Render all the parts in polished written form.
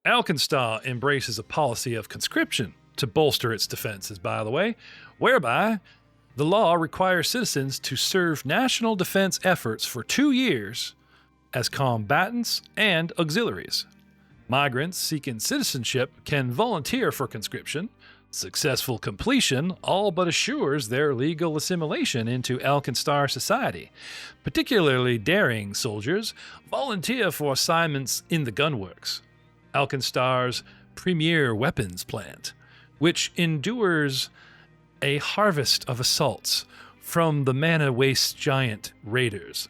AlkenStar embraces a policy of conscription to bolster its defenses, by the way, whereby the law requires citizens to serve national defense efforts for 2 years as combatants and auxiliaries. Migrants seeking citizenship can volunteer for conscription. Successful completion all but assures their legal assimilation into AlkenStar society. Particularly daring soldiers volunteer for assignments in the gunworks, AlkenStar's premier weapons plant, which endures a harvest of assaults from the mana waste giant raiders.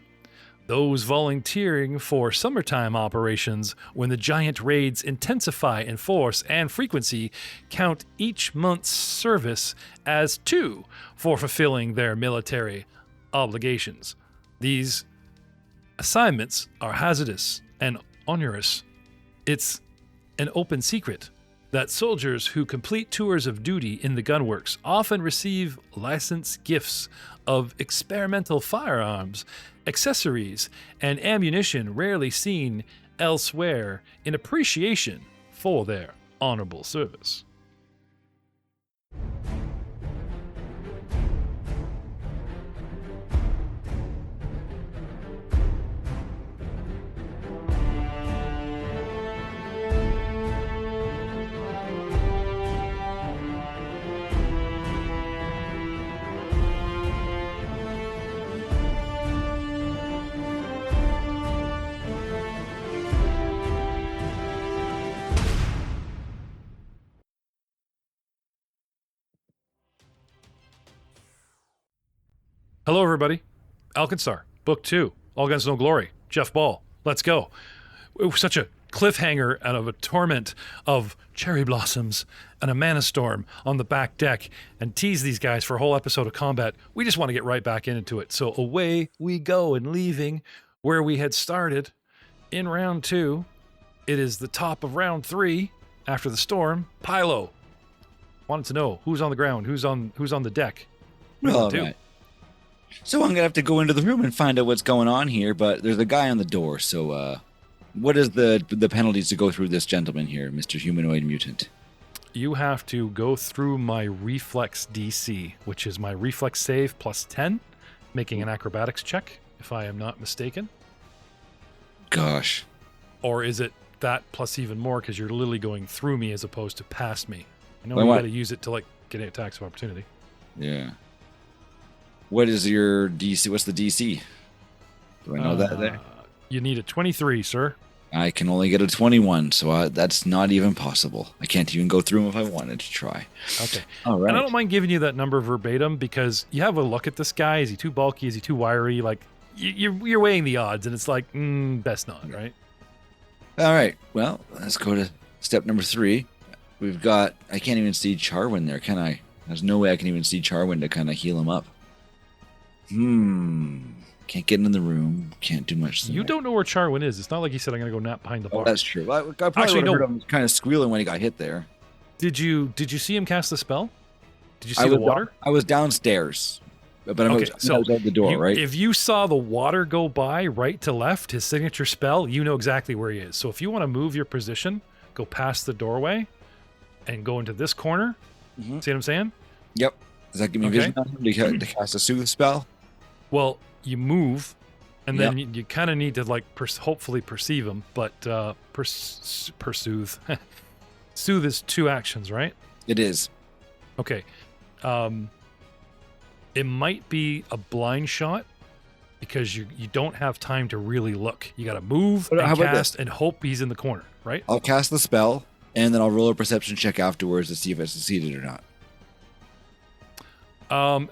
Those volunteering for summertime operations when the giant raids intensify in force and frequency count each month's service as 2 for fulfilling their military obligations. These assignments are hazardous and onerous. It's an open secret that soldiers who complete tours of duty in the gunworks often receive licensed gifts of experimental firearms, accessories, and ammunition rarely seen elsewhere in appreciation for their honorable service. Hello, everybody. AlkenStar, Book 2, All Guns, No Glory, Jeff Ball. Let's go. It was such a cliffhanger out of a torment of cherry blossoms and a mana storm on the back deck and tease these guys for a whole episode of combat. We just want to get right back into it. So away we go, and leaving where we had started in round 2. It is the top of round 3 after the storm. Pylo wanted to know who's on the ground, who's on the deck. All right. So I'm going to have to go into the room and find out what's going on here, but there's a guy on the door, so what is the penalties to go through this gentleman here, Mr. Humanoid Mutant? You have to go through my reflex DC, which is my reflex save plus 10, making an acrobatics check, if I am not mistaken. Gosh. Or is it that plus even more because you're literally going through me as opposed to past me? I know Well, you what? got to use it to like get attacks of opportunity. Yeah. What is your DC? What's the DC? Do I know that there? You need a 23, sir. I can only get a 21, so that's not even possible. I can't even go through them if I wanted to try. Okay. All right. And I don't mind giving you that number verbatim because you have a look at this guy. Is he too bulky? Is he too wiry? Like, you're weighing the odds, and it's like, best not, right? All right. Well, let's go to step number 3. We've got... I can't even see Charwin there, can I? There's no way I can even see Charwin to kind of heal him up. Can't get in the room. Can't do much. You don't know where Charwin is. It's not like he said, I'm going to go nap behind the bar. Oh, that's true. Well, I probably heard him kind of squealing when he got hit there. Did you see him cast the spell? Did you see the water? I was downstairs, but I was out the door, right? If you saw the water go by right to left, his signature spell, you know exactly where he is. So if you want to move your position, go past the doorway and go into this corner. Mm-hmm. See what I'm saying? Yep. Does that give me vision on him to cast a soothe spell? Well, you move, and then you kind of need to like hopefully perceive him, but soothe. Soothe is 2 actions, right? It is. Okay. It might be a blind shot because you don't have time to really look. You got to move and cast and hope he's in the corner, right? I'll cast the spell, and then I'll roll a perception check afterwards to see if I succeeded or not.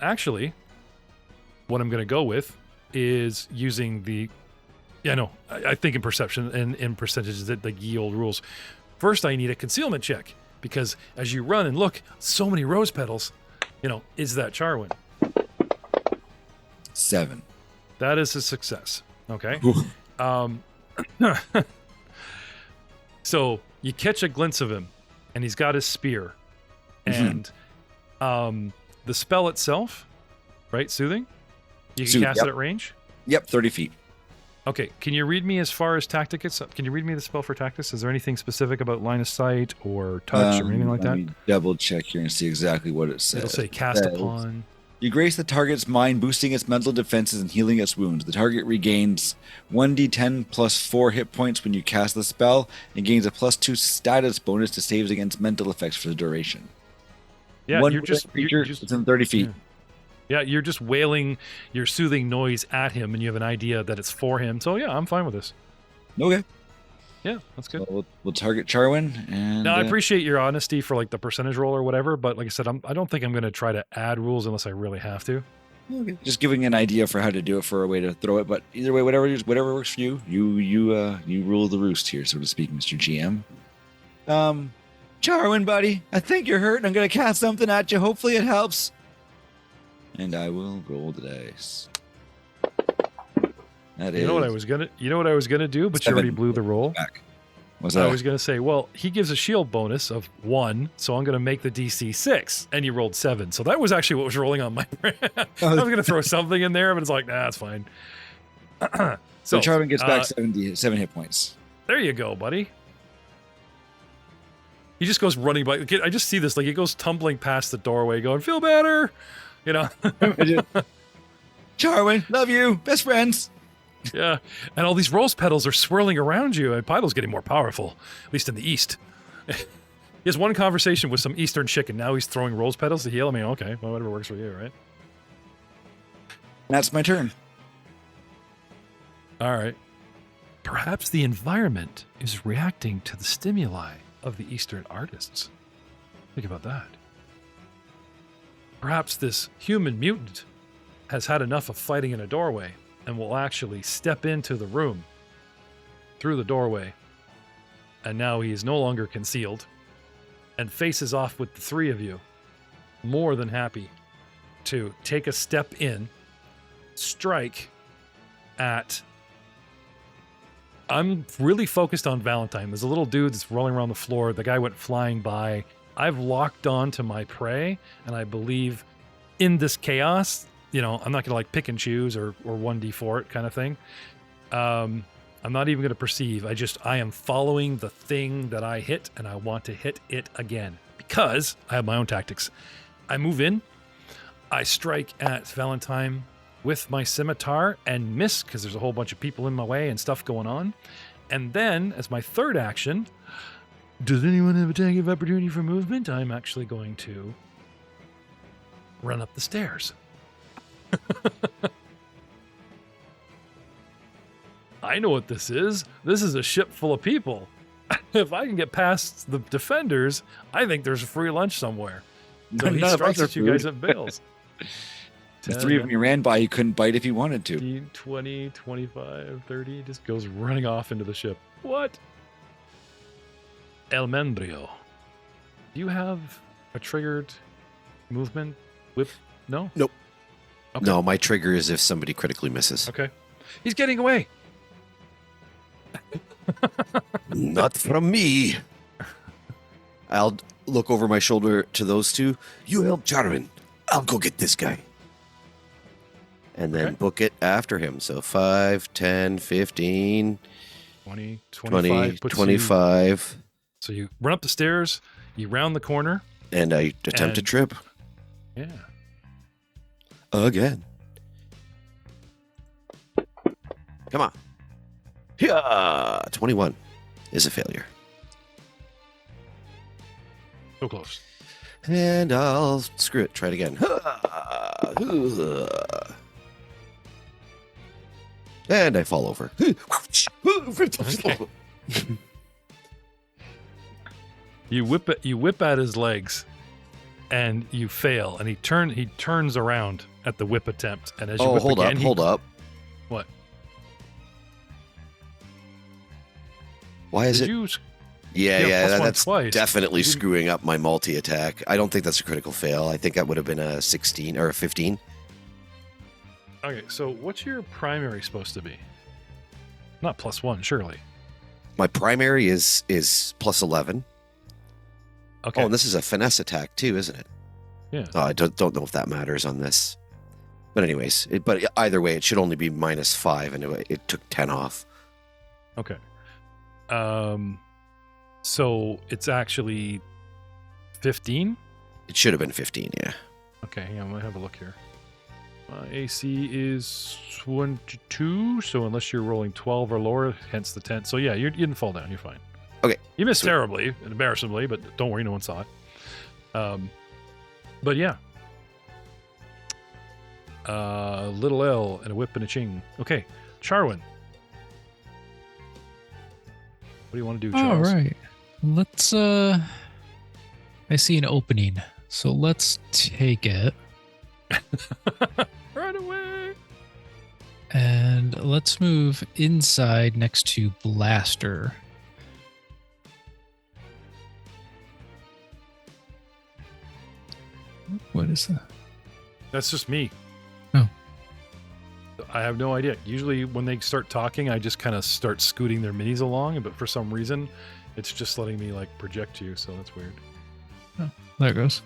Actually, what I'm going to go with is using the... Yeah, no, I think in perception and in percentages, the ye old rules. First, I need a concealment check because as you run and look, so many rose petals, is that Charwin? 7. That is a success. Okay. So you catch a glimpse of him, and he's got his spear, and the spell itself, right? Soothing. You can cast it at range. Yep, 30 feet. Okay, can you read me as far as tactics? Can you read me the spell for tactics? Is there anything specific about line of sight or touch or anything like that? Let me double check here and see exactly what it says. It'll say cast upon. You grace the target's mind, boosting its mental defenses and healing its wounds. The target regains 1d10 plus 4 hit points when you cast the spell and gains a plus 2 status bonus to saves against mental effects for the duration. Yeah, One you're just within 30 feet. Yeah, you're just wailing your soothing noise at him, and you have an idea that it's for him. So yeah, I'm fine with this. Okay. Yeah, that's good. So we'll target Charwin. And now, I appreciate your honesty for like the percentage roll or whatever, but like I said, I don't think I'm going to try to add rules unless I really have to. Okay. Just giving an idea for how to do it, for a way to throw it. But either way, whatever works for you, you rule the roost here, so to speak, Mr. GM. Charwin, buddy, I think you're hurt. I'm going to cast something at you. Hopefully, it helps. And I will roll the dice. You know what I was gonna do, but 7. you already blew the roll. Back. What's that? I was gonna say, well, he gives a shield bonus of 1, so I'm gonna make the DC 6, and you rolled 7. So that was actually what was rolling on my. I was gonna throw something in there, but it's like, nah, it's fine. So Charwin gets back 7 hit points. There you go, buddy. He just goes running by. I just see this, like he goes tumbling past the doorway, going, "Feel better." You know, Charwin, love you, best friends. Yeah, and all these rose petals are swirling around you, and Pydo's getting more powerful, at least in the east. He has one conversation with some eastern chick, and now he's throwing rose petals to heal. I mean, okay, well, whatever works for you, right? That's my turn. All right. Perhaps the environment is reacting to the stimuli of the eastern artists. Think about that. Perhaps this human mutant has had enough of fighting in a doorway and will actually step into the room through the doorway. And now he is no longer concealed and faces off with the 3 of you, more than happy to take a step in, strike at... I'm really focused on Valentine. There's a little dude that's rolling around the floor. The guy went flying by. I've locked on to my prey, and I believe in this chaos, you know, I'm not going to like pick and choose or 1d4 it kind of thing. I'm not even going to perceive. I am following the thing that I hit, and I want to hit it again because I have my own tactics. I move in. I strike at Valentine with my scimitar and miss because there's a whole bunch of people in my way and stuff going on. And then, as my third action, does anyone have a tag of opportunity for movement? I'm actually going to run up the stairs. I know what this is. This is a ship full of people. If I can get past the defenders, I think there's a free lunch somewhere. So he strikes at you guys at Bales. The 3 of them you ran by, you couldn't bite if you wanted to. 15, 20, 25, 30, just goes running off into the ship. What? El Membrio. Do you have a triggered movement whip? No? Nope. Okay. No, my trigger is if somebody critically misses. Okay. He's getting away. Not from me. I'll look over my shoulder to those 2. You help Jarvin. I'll go get this guy. And then book it after him. So 5, 10, 15, 20, 25. 25. So you run up the stairs, you round the corner. And I attempt to trip. Yeah. Again. Come on. Yeah, 21 is a failure. So close. And I'll screw it. Try it again. And I fall over. Okay. You whip at his legs, and you fail. And he turns around at the whip attempt. And as you whip again, hold up. What? Why is Did it? you? Yeah, that's twice. definitely screwing up my multi-attack. I don't think that's a critical fail. I think that would have been a 16 or a 15. Okay, so what's your primary supposed to be? Not +1, surely. My primary is plus 11. Okay. Oh, and this is a finesse attack too, isn't it? Yeah. Oh, I don't know if that matters on this. But anyways, but either way, it should only be -5, and it took 10 off. Okay. So it's actually 15? It should have been 15, yeah. Okay, yeah, I'm going to have a look here. AC is 22, so unless you're rolling 12 or lower, hence the 10. So yeah, you didn't fall down. You're fine. Okay. You missed terribly and embarrassingly, but don't worry, no one saw it. But yeah. Little L and a whip and a ching. Okay, Charwin. What do you want to do, Charles? All right. Let's, I see an opening, so let's take it. Right away. And let's move inside next to Blaster. What is that? That's just me. Oh. I have no idea. Usually when they start talking, I just kind of start scooting their minis along, but for some reason, it's just letting me like project you, so that's weird. Oh, there it goes.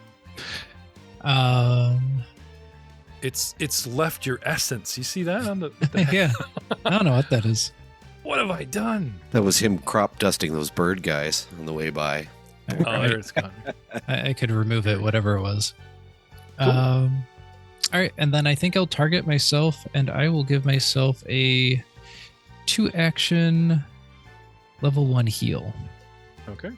It's left your essence. You see that on the Yeah. I don't know what that is. What have I done? That was him crop dusting those bird guys on the way by. Oh, there it's gone. I could remove it, whatever it was. Cool. All right, and then I think I'll target myself, and I will give myself a 2-action level 1 heal. Okay.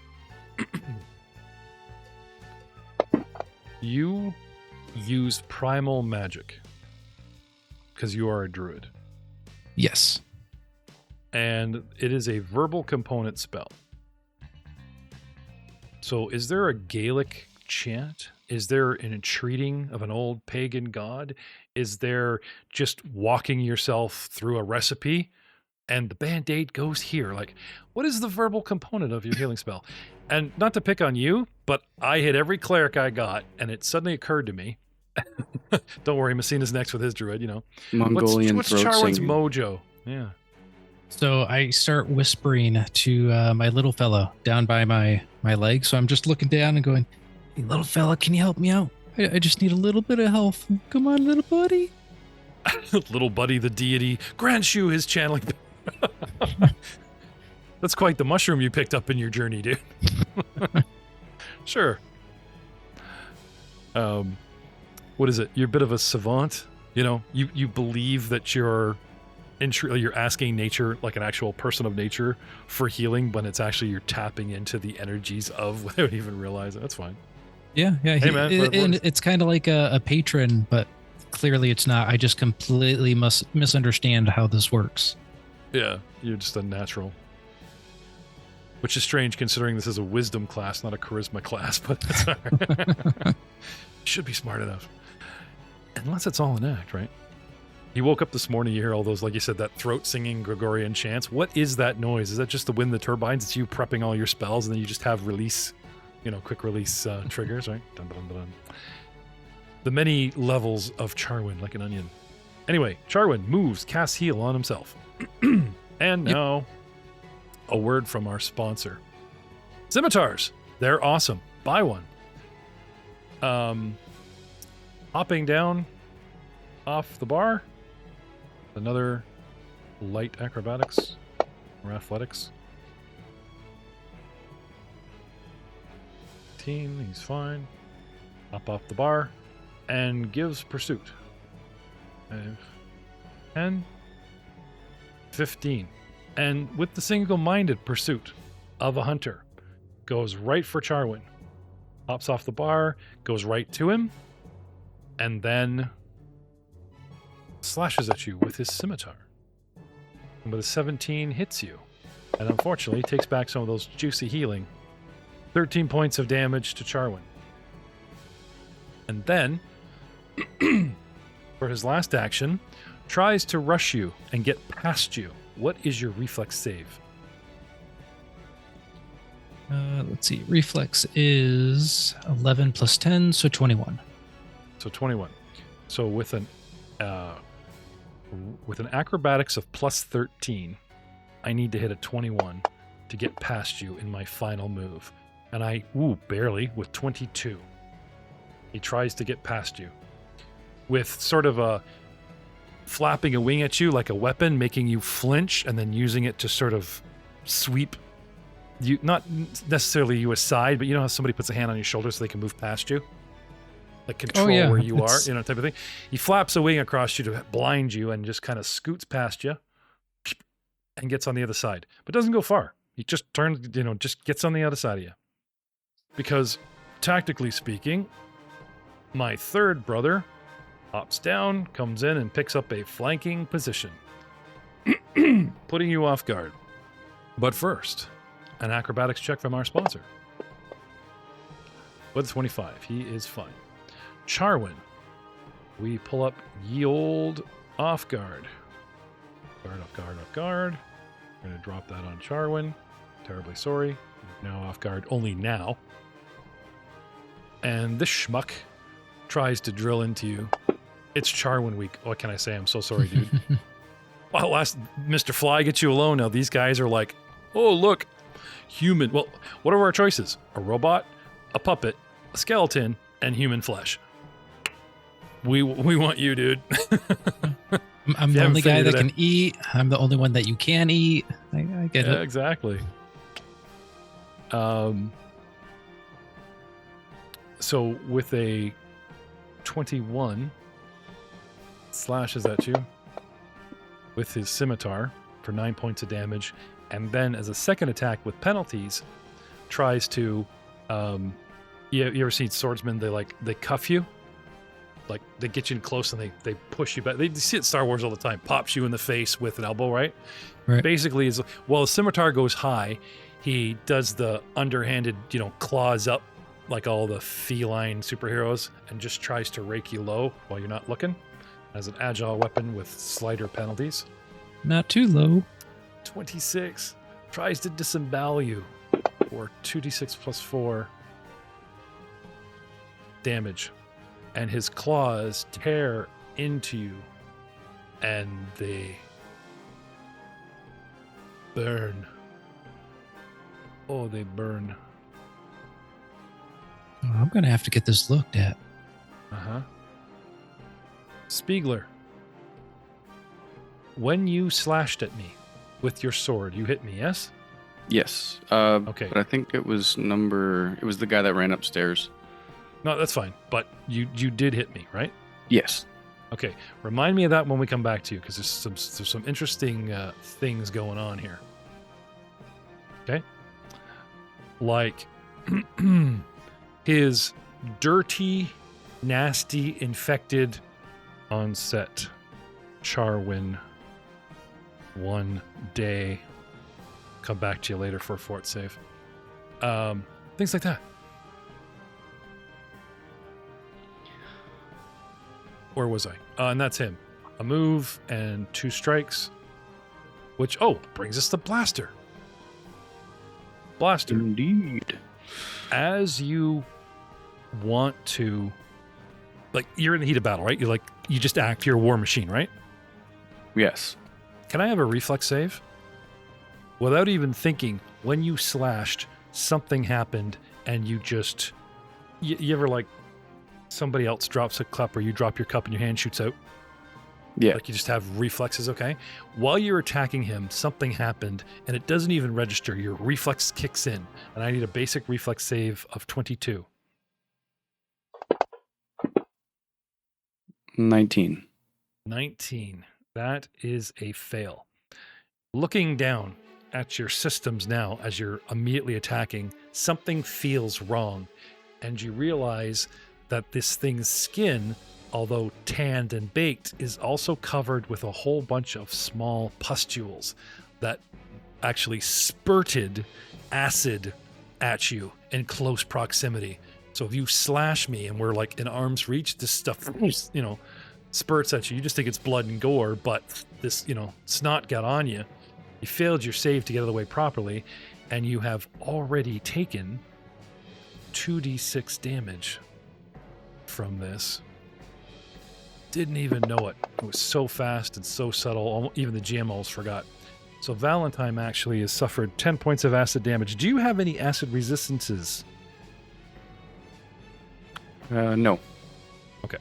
You use primal magic because you are a druid, Yes. and it is a verbal component spell. So is there a Gaelic chant? Is there an entreating of an old pagan god? Is there just walking yourself through a recipe and the band-aid goes here? Like, what is the verbal component of your healing spell? And not to pick on you, but I hit every cleric I got, and it suddenly occurred to me. Don't worry, Messina's next with his druid, you know. Mongolian what's throat Charwin's singing. mojo? Yeah. So I start whispering to my little fella down by my leg. So I'm just looking down and going, "Hey, little fella, can you help me out? I just need a little bit of help. Come on, little buddy." Little buddy, the deity, grants you his channeling. That's quite the mushroom you picked up in your journey, dude. Sure. What is it? You're a bit of a savant. You know, you believe that you're asking nature, like an actual person of nature, for healing, but it's actually you're tapping into the energies of without even realizing. That's fine. Yeah. Hey, man, And it's kind of like a patron, but clearly it's not. I just completely misunderstand how this works. Yeah, you're just a natural. Which is strange considering this is a wisdom class, not a charisma class, but that's all right. Should be smart enough. Unless it's all an act, right? You woke up this morning, you hear all those, like you said, that throat singing Gregorian chants. What is that noise? Is that just the wind, the turbines? It's you prepping all your spells, and then you just have release, quick release triggers, right? Dun, dun, dun, dun. The many levels of Charwin, like an onion. Anyway, Charwin moves, casts heal on himself. And now, a word from our sponsor. Scimitars. They're awesome. Buy one. Hopping down off the bar. Another light acrobatics or athletics. 18, he's fine. Hop off the bar and gives pursuit. 5, 10, 15. And with the single-minded pursuit of a hunter, goes right for Charwin. Hops off the bar, goes right to him, and then slashes at you with his scimitar. And with a 17, hits you. And unfortunately, takes back some of those juicy healing. 13 points of damage to Charwin. And then, for his last action, tries to rush you and get past you. What is your reflex save? Let's see. Reflex is 11 plus 10, so 21. So 21. So with an acrobatics of plus 13, I need to hit a 21 to get past you in my final move. And I, barely, with 22. He tries to get past you with sort of a flapping a wing at you like a weapon, making you flinch, and then using it to sort of sweep you, not necessarily you aside, but you know how somebody puts a hand on your shoulder so they can move past you? Like control where you are, you know, type of thing. He flaps a wing across you to blind you and just kind of scoots past you and gets on the other side, but doesn't go far. He just turns, you know, just gets on the other side of you. Because tactically speaking, my third brother hops down, comes in, and picks up a flanking position, putting you off guard. But first, an acrobatics check from our sponsor. With 25, he is fine. Charwin, we pull up ye old off guard. Off guard. We're going to drop that on Charwin. Terribly sorry. Now off guard only now. And this schmuck tries to drill into you. It's Charwin week. What can I say? I'm so sorry, dude. Well, last Mr. Fly gets you alone. Now these guys are like, oh, look, human. Well, what are our choices? A robot, a puppet, a skeleton, and human flesh. We want you, dude. I'm the only guy that can eat. I'm the only one that you can eat. I get it. Exactly. So with a 21, slashes at you with his scimitar for 9 points of damage, and then as a second attack with penalties, tries to, you ever seen swordsmen? They cuff you, like they get you in close and they push you back. They see it in Star Wars all the time. Pops you in the face with an elbow, right? Basically, is while the scimitar goes high, he does the underhanded, claws up like all the feline superheroes and just tries to rake you low while you're not looking. As an agile weapon with slighter penalties. Not too low. 26 tries to disembowel you for 2d6 plus 4 damage. And his claws tear into you and they burn. Oh, they burn. Oh, I'm going to have to get this looked at. Uh-huh. Spiegler, when you slashed at me with your sword, you hit me, yes? Yes. Okay. But I think it was the guy that ran upstairs. No, that's fine. But you did hit me, right? Yes. Okay. Remind me of that when we come back to you, because there's some interesting things going on here. Okay? Like his dirty, nasty, infected onset Charwin 1 day. Come back to you later for a fort save. Things like that. Where was I? And that's him. A move and 2 strikes. Which, brings us to Blaster. Blaster. Indeed. As you want to, you're in the heat of battle, right? You just act, you're a war machine, right? Yes. Can I have a reflex save? Without even thinking, when you slashed, something happened and you just, you ever somebody else drops a cup or you drop your cup and your hand shoots out? Yeah. You just have reflexes, okay? While you're attacking him, something happened and it doesn't even register. Your reflex kicks in and I need a basic reflex save of 22. 19. That is a fail. Looking down at your systems now as you're immediately attacking, something feels wrong and you realize that this thing's skin, although tanned and baked, is also covered with a whole bunch of small pustules that actually spurted acid at you in close proximity. So if you slash me and we're in arm's reach, this stuff, spurts at you. You just think it's blood and gore, but this, snot got on you. You failed your save to get out of the way properly, and you have already taken 2d6 damage from this. Didn't even know it. It was so fast and so subtle, even the GM almost forgot. So Valentine actually has suffered 10 points of acid damage. Do you have any acid resistances? No. Okay.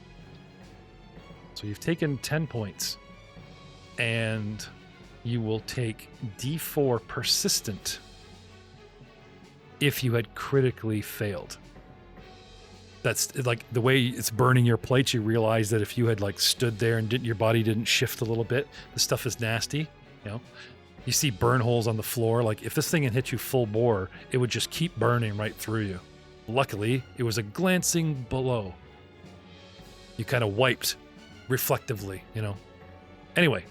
So you've taken 10 points. and you will take D4 persistent if you had critically failed. That's like the way it's burning your plates. You realize that if you had like stood there and your body didn't shift a little bit, the stuff is nasty. You know, you see burn holes on the floor. Like if this thing had hit you full bore, it would just keep burning right through you. Luckily, it was a glancing blow. You kind of wiped reflectively, you know. Anyway,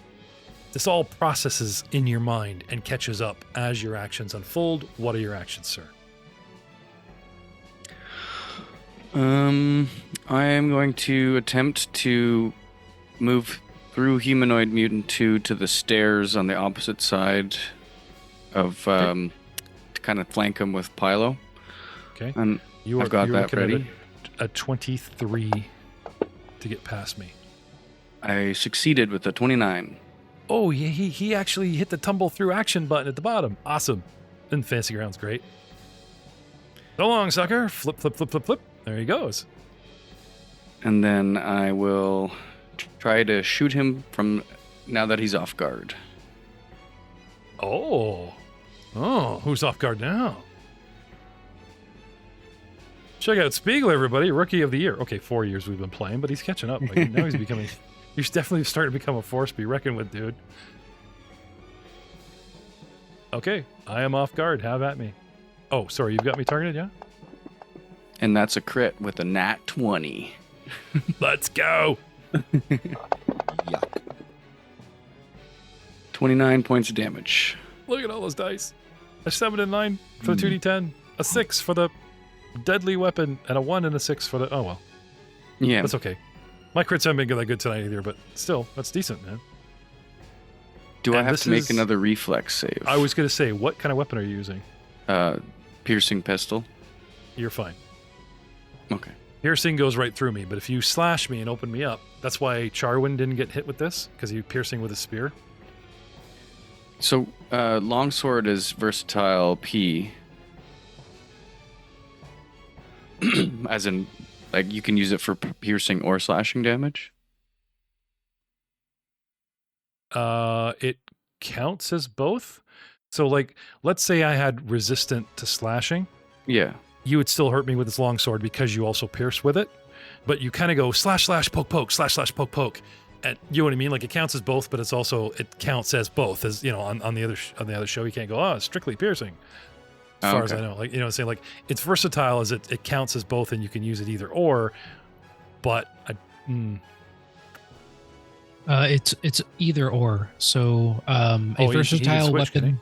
this all processes in your mind and catches up as your actions unfold. What are your actions, sir? I am going to attempt to move through Humanoid Mutant 2 to the stairs on the opposite side of, to kind of flank him with Pylo. Okay. I've got that ready. A 23 to get past me. I succeeded with a 29. Oh, yeah, he actually hit the tumble through action button at the bottom. Awesome. And Fantasy Ground's great. So long, sucker. Flip, flip, flip, flip, flip. There he goes. And then I will try to shoot him from now that he's off guard. Oh, who's off guard now? Check out Spiegel, everybody. Rookie of the year. Okay, 4 years we've been playing, but he's catching up. Like, now he's definitely starting to become a force to be reckoned with, dude. Okay, I am off guard. Have at me. Oh, sorry, you've got me targeted, yeah? And that's a crit with a nat 20. Let's go. Yuck. 29 points of damage. Look at all those dice. A 7 and 9 for the 2d10. A 6 for the deadly weapon. And a 1 and a 6 for the... Oh, well. Yeah. That's okay. My crits haven't been that good tonight either, but still, that's decent, man. Do I have to make another reflex save? I was going to say, what kind of weapon are you using? Piercing pistol. You're fine. Okay. Piercing goes right through me, but if you slash me and open me up, that's why Charwin didn't get hit with this, because he piercing with a spear. So, longsword is versatile P. As in, like, you can use it for piercing or slashing damage? It counts as both. So, like, let's say I had resistant to slashing. Yeah. You would still hurt me with this longsword because you also pierce with it. But you kind of go slash, slash, poke, poke, slash, slash, poke, poke. And you know what I mean? Like, it counts as both, but it counts as both. As you know, on the other show, you can't go, it's strictly piercing. As far as I know, like, you know what I'm saying? Like, it's versatile as it counts as both, and you can use it either or. But it's either or. So a versatile weapon,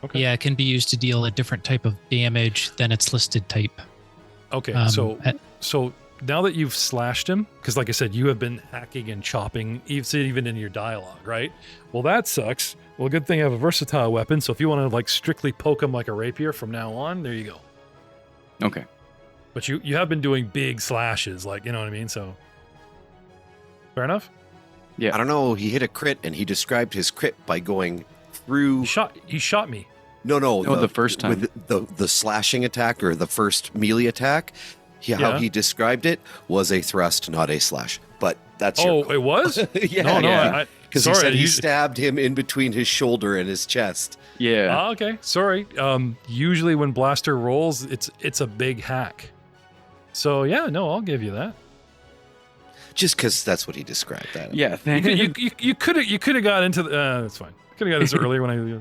okay. yeah, can be used to deal a different type of damage than its listed type. Okay, so now that you've slashed him, because like I said, you have been hacking and chopping, even in your dialogue, right? Well, that sucks. Well, good thing I have a versatile weapon, so if you want to like strictly poke him like a rapier from now on, there you go. Okay. But you have been doing big slashes, like, you know what I mean? So, fair enough? Yeah. I don't know. He hit a crit, and he described his crit by going through. He shot me. No, the first time. With the slashing attack or the first melee attack, how he described it was a thrust, not a slash. But that's it was? yeah. No. Because he said he stabbed him in between his shoulder and his chest. Yeah. Okay. Sorry. Usually when Blaster rolls, it's a big hack. So yeah, no, I'll give you that. Just because that's what he described. That. Yeah. Thank you could have got into the. That's fine. Could have got this earlier when I.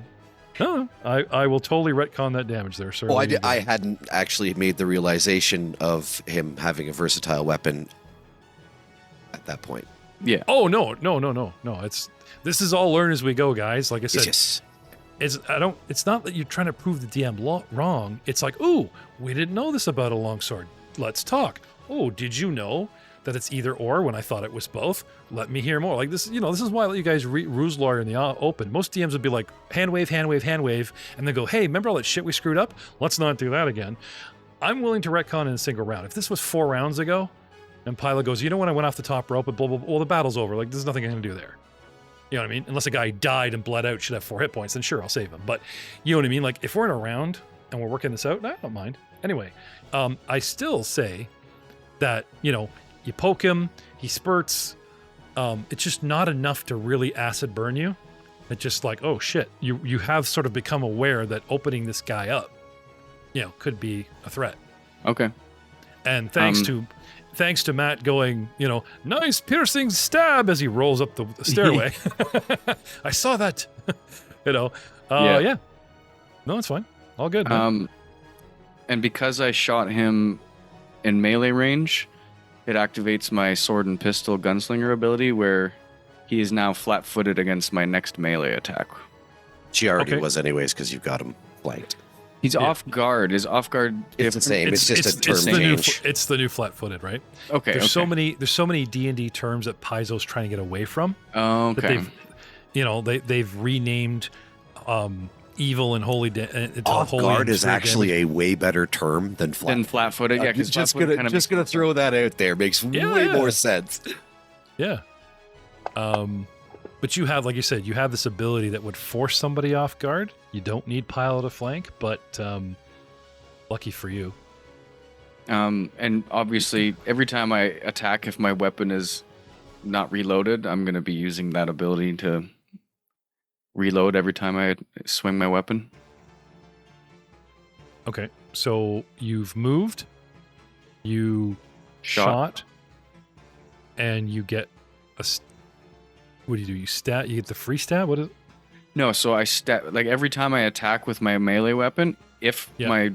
No, I will totally retcon that damage there, sir. Oh, I hadn't actually made the realization of him having a versatile weapon at that point. Yeah. Oh no! This is all learn as we go, guys. Like I said, it's not that you're trying to prove the DM wrong. It's like, ooh, we didn't know this about a longsword. Let's talk. Oh, did you know that it's either or when I thought it was both? Let me hear more. Like this, this is why I let you guys ruse lawyer in the open. Most DMs would be like, hand wave, hand wave, hand wave, and then go, hey, remember all that shit we screwed up? Let's not do that again. I'm willing to retcon in a single round. If this was 4 rounds ago, and Pyla goes, when I went off the top rope and blah, blah, blah, well, the battle's over. Like, there's nothing I can do there. You know what I mean? Unless a guy died and bled out, should have 4 hit points, then sure, I'll save him. But you know what I mean? Like, if we're in a round and we're working this out, I don't mind. Anyway, I still say that, you poke him, he spurts, It's just not enough to really acid burn you. It's just like, oh shit, you have sort of become aware that opening this guy up, could be a threat. Okay. And thanks to Matt going, nice piercing stab as he rolls up the stairway. I saw that. Yeah. No, it's fine. All good. Man. And because I shot him in melee range, it activates my sword and pistol gunslinger ability where he is now flat-footed against my next melee attack. She already was anyways because you've got him flanked. He's off guard. Is off guard? It's the same. It's just a term change. It's the new flat-footed, right? Okay. There's so many D&D terms that Paizo's trying to get away from. Oh, okay. That they've renamed evil and holy. Off guard is actually a way better term than flat. Than flat-footed. Yeah, because just gonna throw that out there. Makes way more sense. Yeah. But you have, like you said, you have this ability that would force somebody off guard. You don't need Pilo to flank, but lucky for you. And obviously, every time I attack, if my weapon is not reloaded, I'm going to be using that ability to reload every time I swing my weapon. Okay, so you've moved, you shot, and you get a... What do? You stat? You get the free stat? What is it? No, so I stat like every time I attack with my melee weapon, if my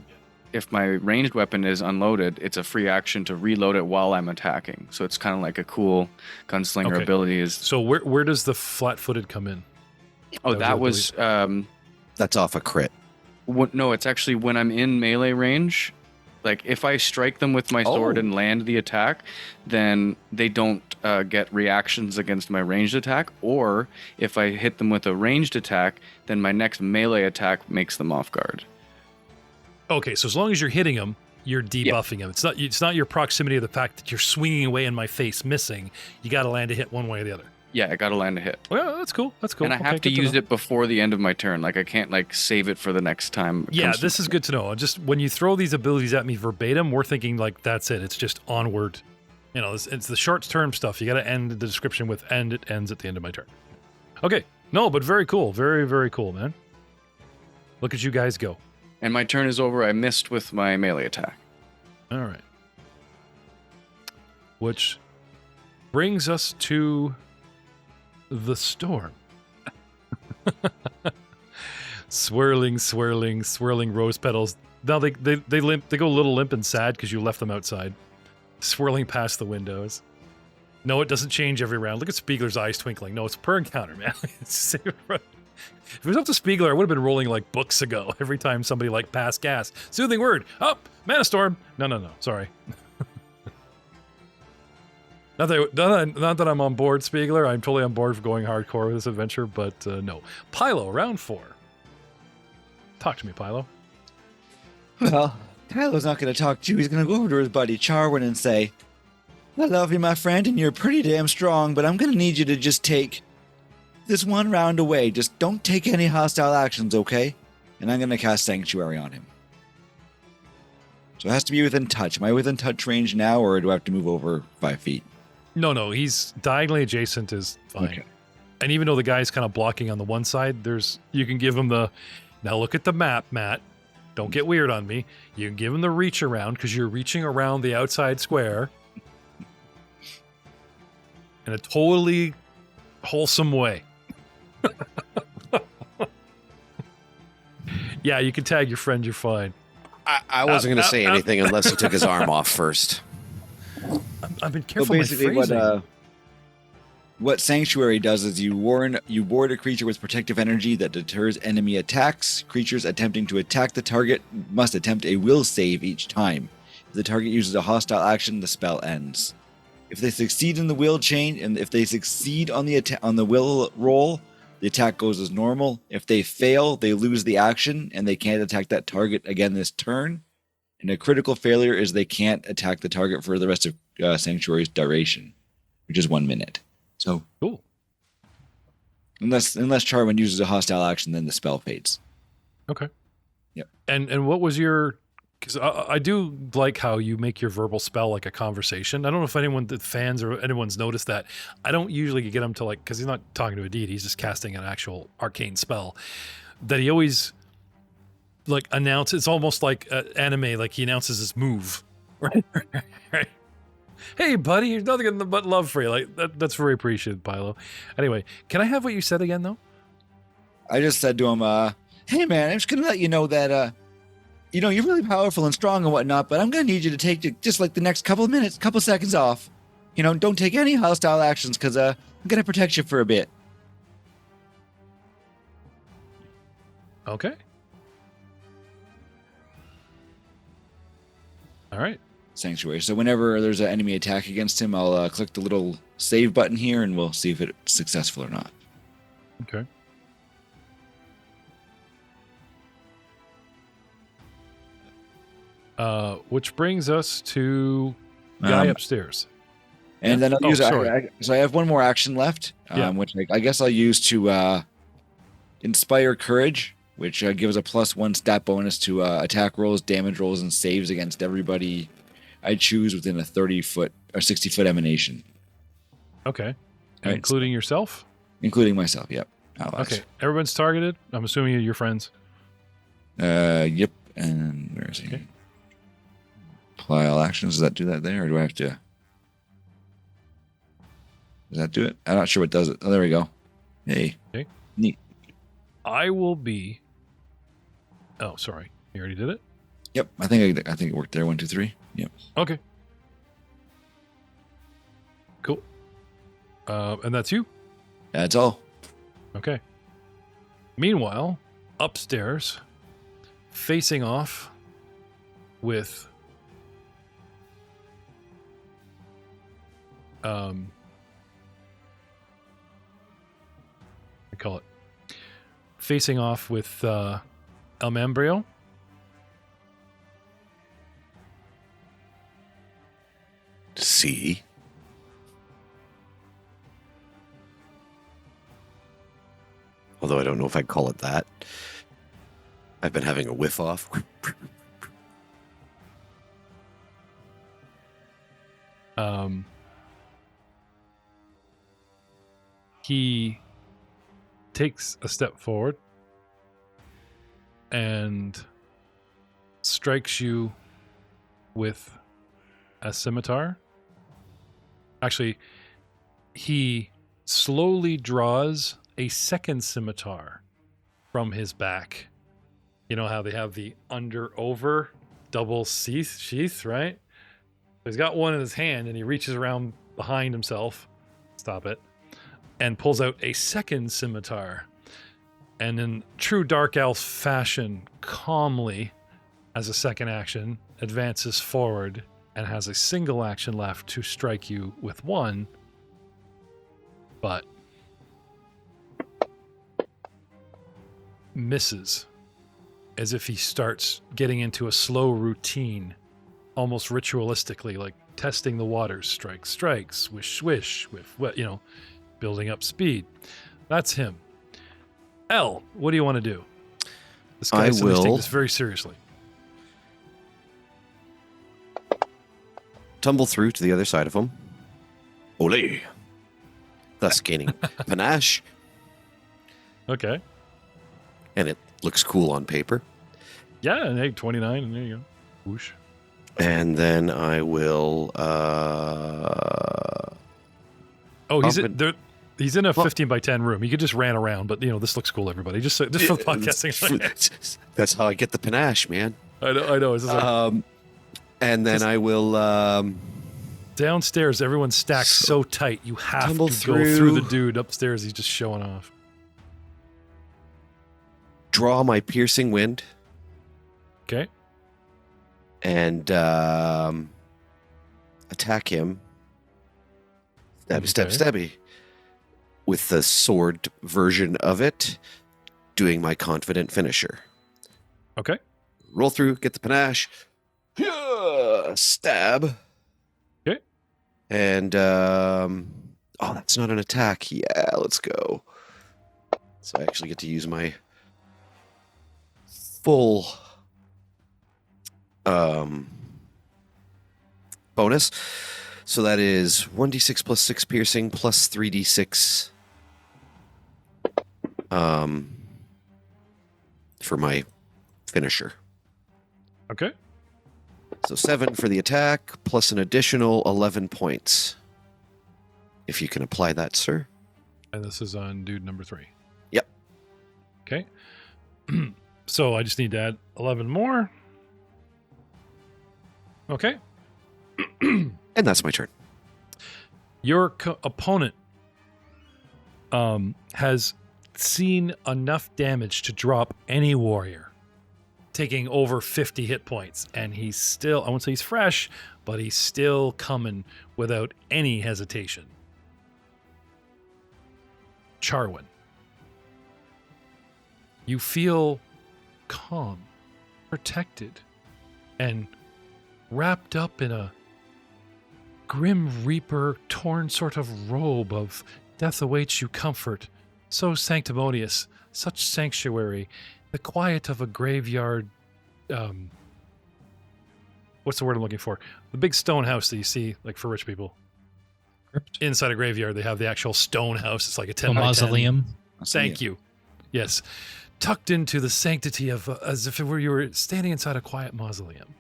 ranged weapon is unloaded, it's a free action to reload it while I'm attacking. So it's kind of like a cool gunslinger ability. So where does the flat-footed come in? Oh, that was that's off a crit. No, it's actually when I'm in melee range. Like, if I strike them with my sword and land the attack, then they don't get reactions against my ranged attack. Or if I hit them with a ranged attack, then my next melee attack makes them off guard. Okay, so as long as you're hitting them, you're debuffing them. It's not your proximity of the fact that you're swinging away in my face, missing. You got to land a hit one way or the other. Yeah, I got to land a hit. Well, that's cool. And I have to use it before the end of my turn. Like, I can't, save it for the next time. Yeah, this is good to know. Just when you throw these abilities at me verbatim, we're thinking, that's it. It's just onward. It's the short-term stuff. You got to end the description with "and it ends at the end of my turn." Okay. No, but very cool. Very, very cool, man. Look at you guys go. And my turn is over. I missed with my melee attack. All right. Which brings us to... the storm. swirling rose petals. Now they limp. They go a little limp and sad because you left them outside, swirling past the windows. No, it doesn't change every round. Look at Spiegler's eyes twinkling. No, it's per encounter, man. If it was up to Spiegler, I would have been rolling books ago every time somebody passed gas. Soothing word. Up, mana storm. No. Sorry. Not that I'm on board, Spiegler. I'm totally on board for going hardcore with this adventure, but no. Pilo, round 4. Talk to me, Pilo. Well, Tyler's not going to talk to you. He's going to go over to his buddy Charwin and say, I love you, my friend, and you're pretty damn strong, but I'm going to need you to just take this one round away. Just don't take any hostile actions, okay? And I'm going to cast Sanctuary on him. So it has to be within touch. Am I within touch range now, or do I have to move over 5 feet? No, he's diagonally adjacent is fine. Okay. And even though the guy's kind of blocking on the one side, you can give him the, now look at the map, Matt. Don't get weird on me. You can give him the reach around because you're reaching around the outside square in a totally wholesome way. Yeah, you can tag your friend, you're fine. I wasn't going to say anything unless he took his arm off first. I've been careful. Well, basically, what Sanctuary does is you ward a creature with protective energy that deters enemy attacks. Creatures attempting to attack the target must attempt a will save each time. If the target uses a hostile action, the spell ends. If they succeed in the will chain, and if they succeed on the will roll, the attack goes as normal. If they fail, they lose the action, and they can't attack that target again this turn. And a critical failure is they can't attack the target for the rest of Sanctuary's duration, which is 1 minute. So cool. Unless Charwin uses a hostile action, then the spell fades. Okay. Yep. And what was your Because I do like how you make your verbal spell like a conversation. I don't know if the fans or anyone's noticed that. I don't usually get him to like, because he's not talking to a deity, he's just casting an actual arcane spell. That he always like announces. It's almost like anime, like he announces his move. Right? Right. Hey, buddy, there's nothing but love for you. Like that's very appreciated, Pilo. Anyway, can I have what you said again, though? I just said to him, hey, man, I'm just going to let you know that, you're really powerful and strong and whatnot, but I'm going to need you to take just like the next couple of minutes, couple seconds off. Don't take any hostile actions because I'm going to protect you for a bit. Okay. All right. Sanctuary. So whenever there's an enemy attack against him, I'll click the little save button here and we'll see if it's successful or not. Okay. Which brings us to guy upstairs. And then I'll use sorry. so I have one more action left, which I guess I'll use to inspire courage, which gives a +1 stat bonus to attack rolls, damage rolls, and saves against everybody I choose within a 30-foot or 60-foot emanation. Okay. Right, including yourself? Including myself, yep. Outlaws. Okay. Everyone's targeted? I'm assuming you're friends. Yep. And where is he? Okay. Apply all actions. Does that do that there, or do I have to? Does that do it? I'm not sure what does it. Oh, there we go. Hey. Okay. Neat. I will be. Oh, sorry. You already did it? Yep. I think it worked there. 1, 2, 3. Yep. Okay. Cool. And that's you? That's all. Okay. Meanwhile, upstairs, facing off with I call it facing off with El Membrio. See? Although I don't know if I'd call it that. I've been having a whiff off. He takes a step forward and strikes you with a scimitar. Actually, he slowly draws a second scimitar from his back. You know how they have the under-over double sheath, right? He's got one in his hand and he reaches around behind himself. Stop it. And pulls out a second scimitar. And in true Dark Elf fashion, calmly, as a second action, advances forward and has a single action left to strike you with one. But misses, as if he starts getting into a slow routine, almost ritualistically, like testing the waters. Strike, strikes, swish, swish, with what, building up speed. That's him. Alll, what do you want to do? This guy's taking this very seriously. Tumble through to the other side of him. Ole. Thus gaining panache. Okay. And it looks cool on paper. Yeah, and hey, 29, and there you go. Whoosh. And then I will he's in a 15 by 10 room. He could just ran around, but this looks cool, everybody. Just for the podcasting. That's how I get the panache, man. I know. It's just and then I will downstairs, everyone's stacked so tight you have to go through the dude upstairs. He's just showing off. Draw my piercing wind. Okay. And attack him. Stabby. With the sword version of it, doing my confident finisher. Okay. Roll through, get the panache. Stab. Okay. And, that's not an attack. Yeah, let's go. So I actually get to use my full bonus. So that is 1d6 plus 6 piercing plus 3d6 for my finisher. Okay. So 7 for the attack plus an additional 11 points. If you can apply that, sir. And this is on dude number 3. Yep. Okay. So I just need to add 11 more. Okay. And that's my turn. Your opponent has seen enough damage to drop any warrior, taking over 50 hit points. And he's still, I won't say he's fresh, but he's still coming without any hesitation. Charwin. You feel calm, protected, and wrapped up in a Grim Reaper torn sort of robe of death awaits you comfort, so sanctimonious, such sanctuary, the quiet of a graveyard. What's the word I'm looking for? The big stone house that you see, like for rich people. Crypt? Inside a graveyard, they have the actual stone house. It's like a 10 A by 10. mausoleum. Thank you. Yes. Tucked into the sanctity of, as if it were you were standing inside a quiet mausoleum.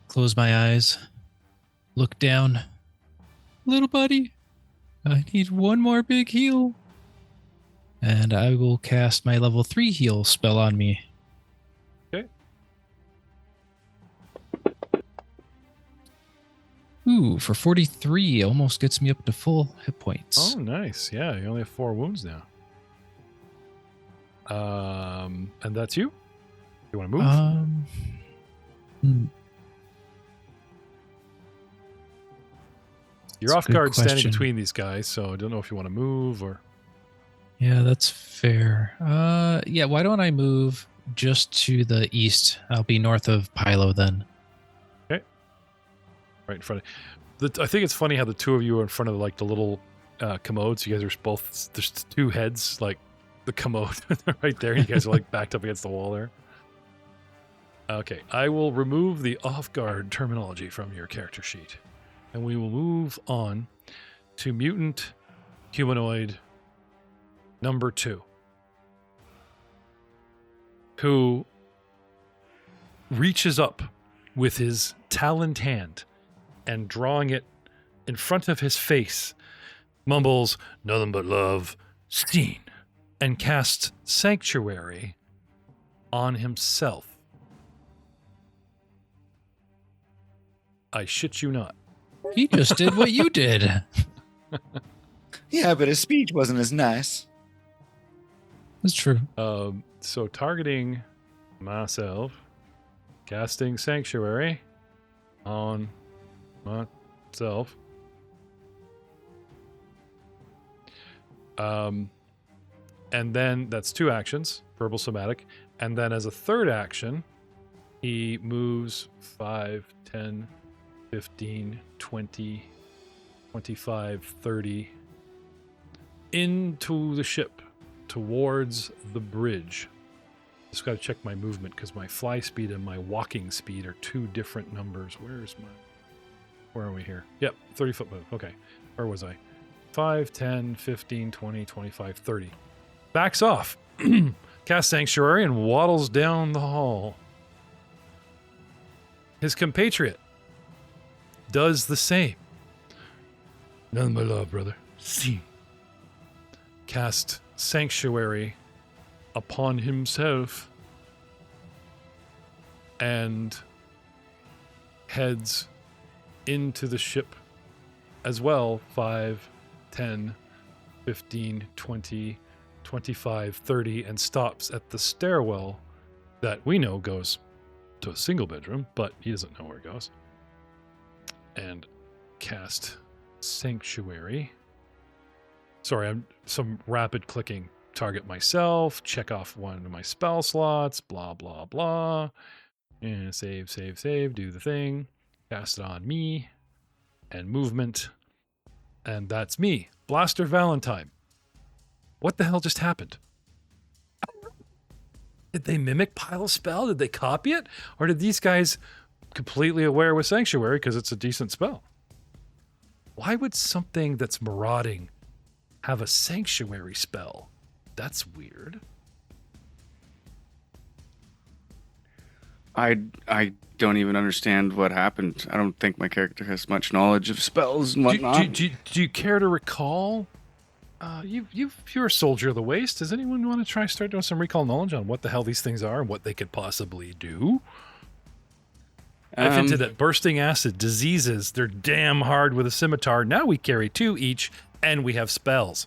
Close my eyes. Look down. Little buddy, I need one more big heal. And I will cast my level 3 heal spell on me. Okay. Ooh, for 43, almost gets me up to full hit points. Oh, nice. Yeah, you only have 4 wounds now. And that's you? You want to move? Hmm. You're That's a off good guard standing question. between these guys, so I don't know if you want to move or... Yeah, that's fair. Yeah, why don't I move just to the east? I'll be north of Pylo then. Okay. Right in front of... I think it's funny how the two of you are in front of like the little commodes. You guys are both... There's 2 heads, like the commode right there. You guys are like backed up against the wall there. Okay, I will remove the off-guard terminology from your character sheet. And we will move on to mutant humanoid number 2, who reaches up with his taloned hand and drawing it in front of his face, mumbles, "Nothing but love, seen," and casts Sanctuary on himself. I shit you not. He just did what you did. Yeah, but his speech wasn't as nice. That's true. So targeting myself, casting Sanctuary on myself. And then that's 2 actions, verbal somatic. And then as a third action, he moves 5, 10, 15, 20, 25, 30 into the ship towards the bridge. Just got to check my movement because my fly speed and my walking speed are 2 different numbers. Where are we here? Yep, 30-foot move. Okay. Where was I? 5, 10, 15, 20, 25, 30. Backs off. Cast Sanctuary and waddles down the hall. His compatriot does the same. None but love, brother. See. Cast Sanctuary upon himself and heads into the ship as well. 5, 10, 15, 20, 25, 30, and stops at the stairwell that we know goes to a single bedroom, but he doesn't know where it goes. And cast Sanctuary. Sorry, I'm some rapid clicking. Target myself, check off one of my spell slots, blah, blah, blah. And save, do the thing. Cast it on me. And movement. And that's me, Blaster Valentine. What the hell just happened? Did they mimic Pile Spell? Did they copy it? Or did these guys completely aware with Sanctuary because it's a decent spell? Why would something that's marauding have a Sanctuary spell? That's weird. I don't even understand what happened. I don't think my character has much knowledge of spells and whatnot. Do you care to recall? You're a soldier of the waste. Does anyone want to start doing some recall knowledge on what the hell these things are and what they could possibly do? I've hinted at bursting acid, diseases. They're damn hard with a scimitar. Now we carry 2 each, and we have spells.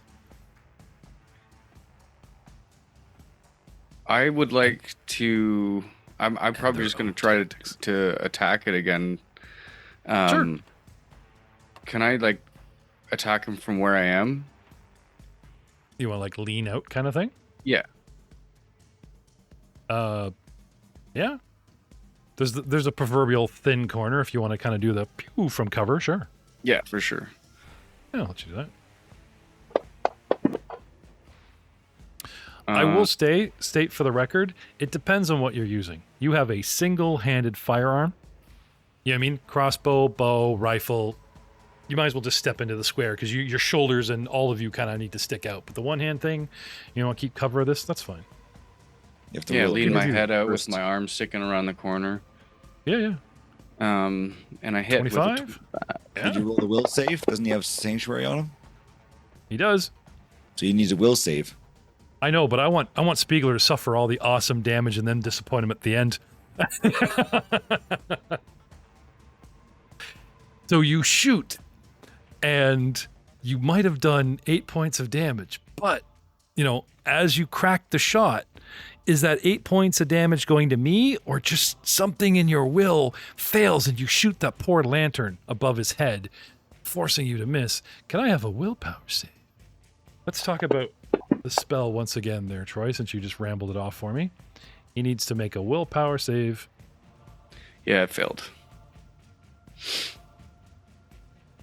I would like to. I'm probably just going to try to attack it again. Sure. Can I attack him from where I am? You want to lean out kind of thing? Yeah. Yeah. There's a proverbial thin corner if you want to kind of do the pew from cover. Sure. Yeah, for sure. Yeah, I'll let you do that. I will state for the record, it depends on what you're using. You have a single-handed firearm. You know what I mean? Crossbow, bow, rifle. You might as well just step into the square because your shoulders and all of you kind of need to stick out. But the one-hand thing, you want to keep cover of this, that's fine. You have to Yeah, roll lean my against head out first. with my arms sticking around the corner. Yeah. And I hit 25? Did you roll the will save? Doesn't he have Sanctuary on him? He does. So he needs a will save. I know, but I want Spiegler to suffer all the awesome damage and then disappoint him at the end. So you shoot, and you might have done 8 points of damage, but, as you crack the shot, is that 8 points of damage going to me, or just something in your will fails and you shoot that poor lantern above his head, forcing you to miss? Can I have a willpower save? Let's talk about the spell once again there, Troy, since you just rambled it off for me. He needs to make a willpower save. Yeah, it failed.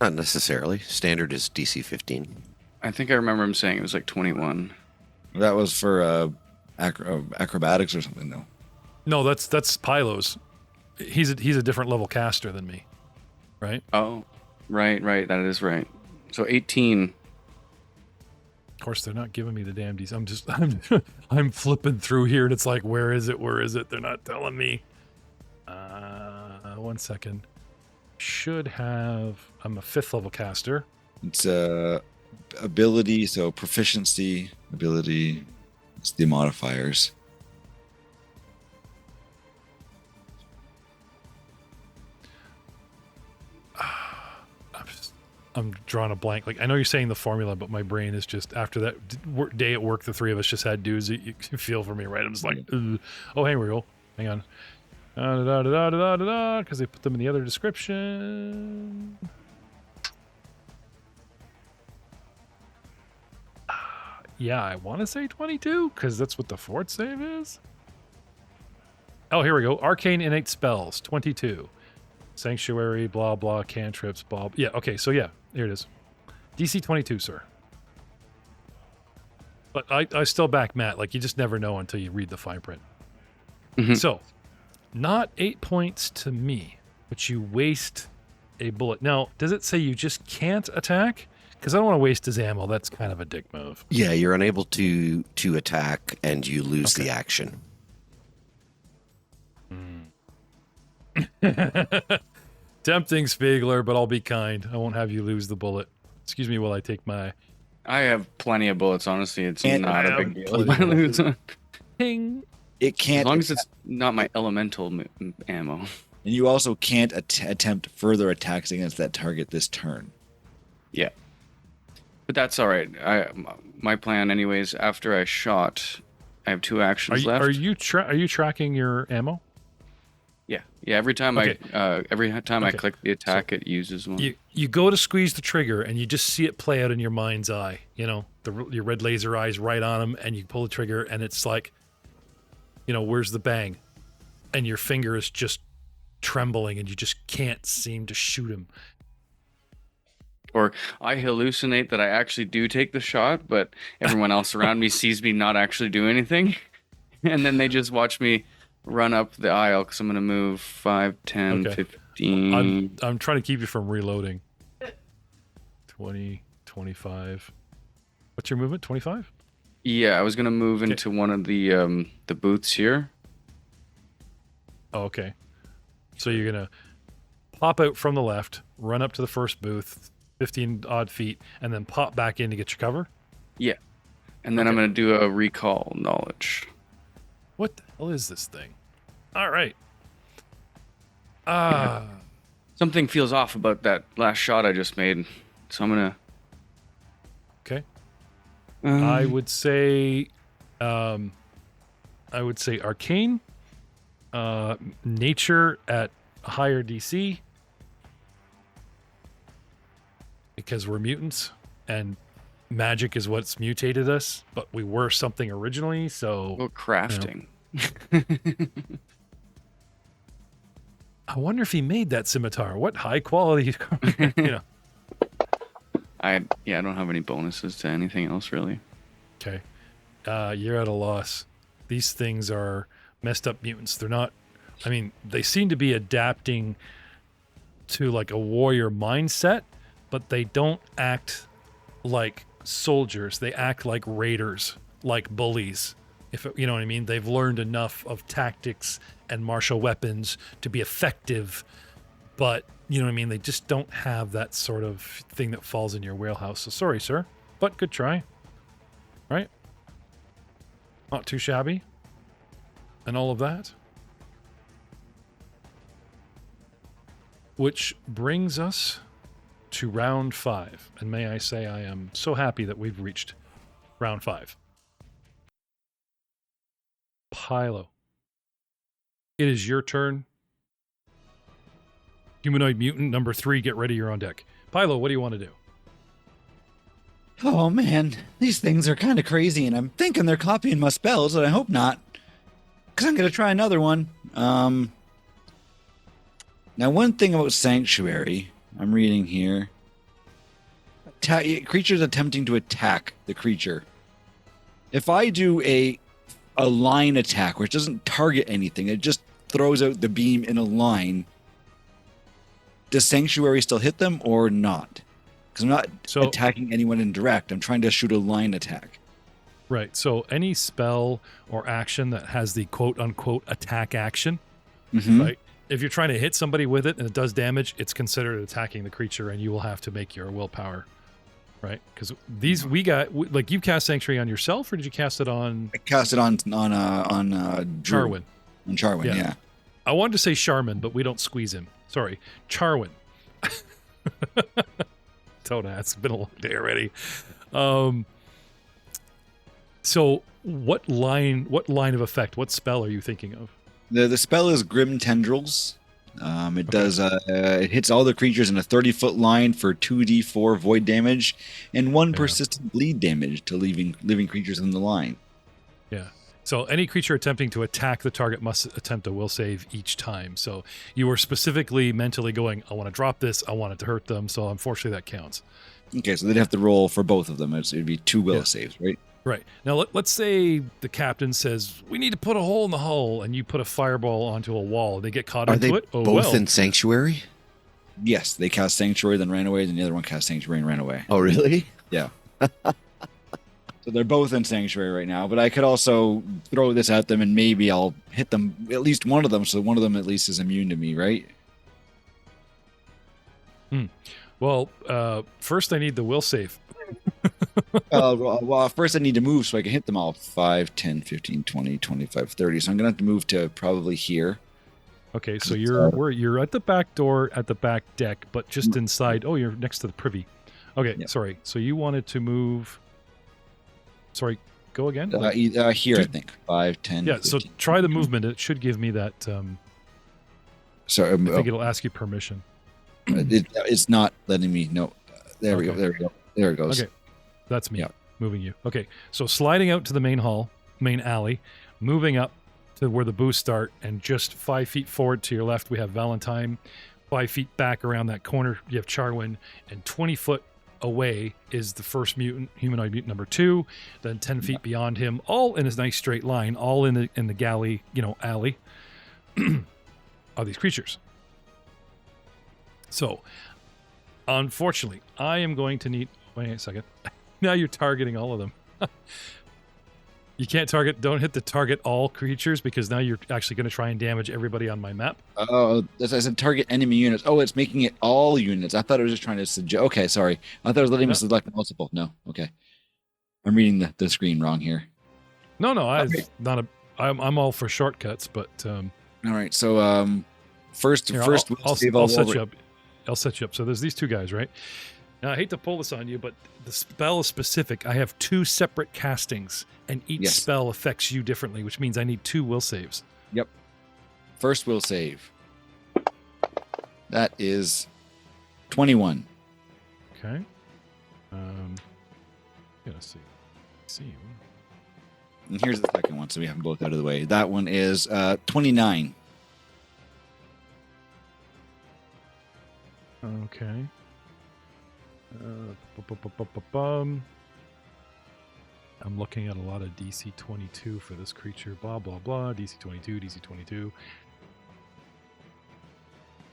Not necessarily. Standard is DC 15. I think I remember him saying it was 21. That was for acrobatics or something, though. No, that's Pylos. He's a different level caster than me, right? Oh, right. That is right. So 18. Of course, they're not giving me the damn D's. I'm flipping through here, and it's like, where is it? They're not telling me. 1 second. Should have. I'm a 5th level caster. It's ability, so proficiency, ability. It's the modifiers. I'm drawing a blank. I know you're saying the formula, but my brain is just, after that day at work, the three of us just had dudes. You can feel for me, right? I'm just like, ugh. Oh, here we go. Hang on. Because they put them in the other description. Yeah, I want to say 22 because that's what the fort save is. Oh, here we go. Arcane innate spells, 22. Sanctuary, blah, blah, cantrips, blah. Yeah, okay, so yeah, here it is. DC 22, sir. But I still back Matt. You just never know until you read the fine print. Mm-hmm. So, not 8 points to me, but you waste a bullet. Now, does it say you just can't attack? Because I don't want to waste his ammo. That's kind of a dick move. Yeah, you're unable to attack, and you lose the action. Tempting, Spiegler, but I'll be kind. I won't have you lose the bullet. Excuse me while I take my... I have plenty of bullets, honestly. It's And not I a big have deal if I lose one. Ping. It As can't. long as it's not my elemental ammo. And you also can't attempt further attacks against that target this turn. Yeah. But that's all right. My plan, anyways, after I shot, I have 2 actions left. Are you tracking your ammo? Yeah. Every time Okay. I Okay. click the attack, it uses one. You go to squeeze the trigger and you just see it play out in your mind's eye. Your red laser eyes right on him, and you pull the trigger and it's like, where's the bang? And your finger is just trembling and you just can't seem to shoot him. Or I hallucinate that I actually do take the shot, but everyone else around me sees me not actually do anything. And then they just watch me run up the aisle because I'm going to move 5, 10, Okay. 15. I'm trying to keep you from reloading. 20, 25. What's your movement? 25? Yeah, I was going to move into one of the booths here. Oh, okay. So you're going to pop out from the left, run up to the first booth, 15 odd feet, and then pop back in to get your cover? Yeah. And then I'm Okay. going to do a recall knowledge. What the hell is this thing? All right. Something feels off about that last shot I just made. So I'm going to... Okay. I would say arcane, nature at a higher DC, because we're mutants and magic is what's mutated us, but we were something originally, so Well, crafting. I wonder if he made that scimitar. What high quality, you know. I don't have any bonuses to anything else really. Okay. You're at a loss. These things are messed up mutants. They're not, I mean, they seem to be adapting to like a warrior mindset, but they don't act like soldiers. They act like raiders, like bullies. If you know what I mean, they've learned enough of tactics and martial weapons to be effective, but you know what I mean? They just don't have that sort of thing that falls in your wheelhouse. So sorry, sir, but good try. Right? Not too shabby. And all of that. Which brings us to round 5. And may I say, I am so happy that we've reached round 5. Pilo. It is your turn. Humanoid mutant number 3, get ready, you're on deck. Pilo, what do you want to do? Oh man, these things are kind of crazy, and I'm thinking they're copying my spells, and I hope not, because I'm going to try another one. Now, one thing about Sanctuary, I'm reading here. Creatures attempting to attack the creature. If I do a line attack, which doesn't target anything, it just throws out the beam in a line, does Sanctuary still hit them or not? Because I'm not attacking anyone in direct. I'm trying to shoot a line attack. Right. So any spell or action that has the quote-unquote attack action, right? If you're trying to hit somebody with it and it does damage, it's considered attacking the creature, and you will have to make your willpower, right? Because these like you cast Sanctuary on yourself, or did you cast it on? I cast it on Drew. Charwin. On Charwin, yeah. I wanted to say Charmin, but we don't squeeze him. Sorry, Charwin. Don't ask. It's been a long day already. So what line of effect, what spell are you thinking of? The spell is Grim Tendrils. It does it hits all the creatures in a 30-foot line for 2d4 void damage and 1 persistent bleed damage to living creatures in the line. Yeah. So any creature attempting to attack the target must attempt a will save each time. So you were specifically mentally going, I want to drop this, I want it to hurt them, so unfortunately that counts. Okay, so they'd have to roll for both of them. It'd be 2 will saves, right? Right. Now, let's say the captain says, we need to put a hole in the hull, and you put a fireball onto a wall. They get caught into it. Are they both in Sanctuary? Yes, they cast Sanctuary, then ran away, then the other one cast Sanctuary and ran away. Oh, really? Yeah. So they're both in Sanctuary right now, but I could also throw this at them and maybe I'll hit them, at least one of them, so one of them at least is immune to me, right? Well, first I need the will save. Well, first I need to move so I can hit them all. 5, 10, 15, 20, 25, 30. So I'm going to have to move to probably here. Okay, so you're at the back door at the back deck, but just inside. Oh, you're next to the privy. Okay, sorry. So you wanted to move. Sorry, go again. Here, I think 5, 10. Yeah. 15. So try the movement. It should give me that. Sorry, I think it'll ask you permission. It's not letting me. No. There we go. There we go. There it goes. Okay, that's me moving you. Okay, so sliding out to the main alley, moving up to where the booths start, and just 5 feet forward to your left, we have Valentine. 5 feet back around that corner, you have Charwin, and 20 foot away is the first humanoid mutant number 2, then 10 feet beyond him, all in a nice straight line, all in the galley, alley are these creatures. So, unfortunately, I am going to need... Wait a second. Now you're targeting all of them. You can't don't hit the target all creatures, because now you're actually going to try and damage everybody on my map. Oh, as I said, target enemy units. Oh, it's making it all units. I thought it was just trying to suggest. Okay, sorry. I thought it was letting me select multiple. No, okay. I'm reading the screen wrong here. No, Okay. I'm all for shortcuts, but all right. So first, I'll set you up. I'll set you up. So there's these two guys, right? Now, I hate to pull this on you, but the spell is specific. I have 2 separate castings, and each spell affects you differently, which means I need 2 will saves. Yep. First will save. That is 21. Okay. Let's see. And here's the second one, so we have them both out of the way. That one is 29. Okay. I'm looking at a lot of DC 22 for this creature. Blah, blah, blah. DC 22, DC 22.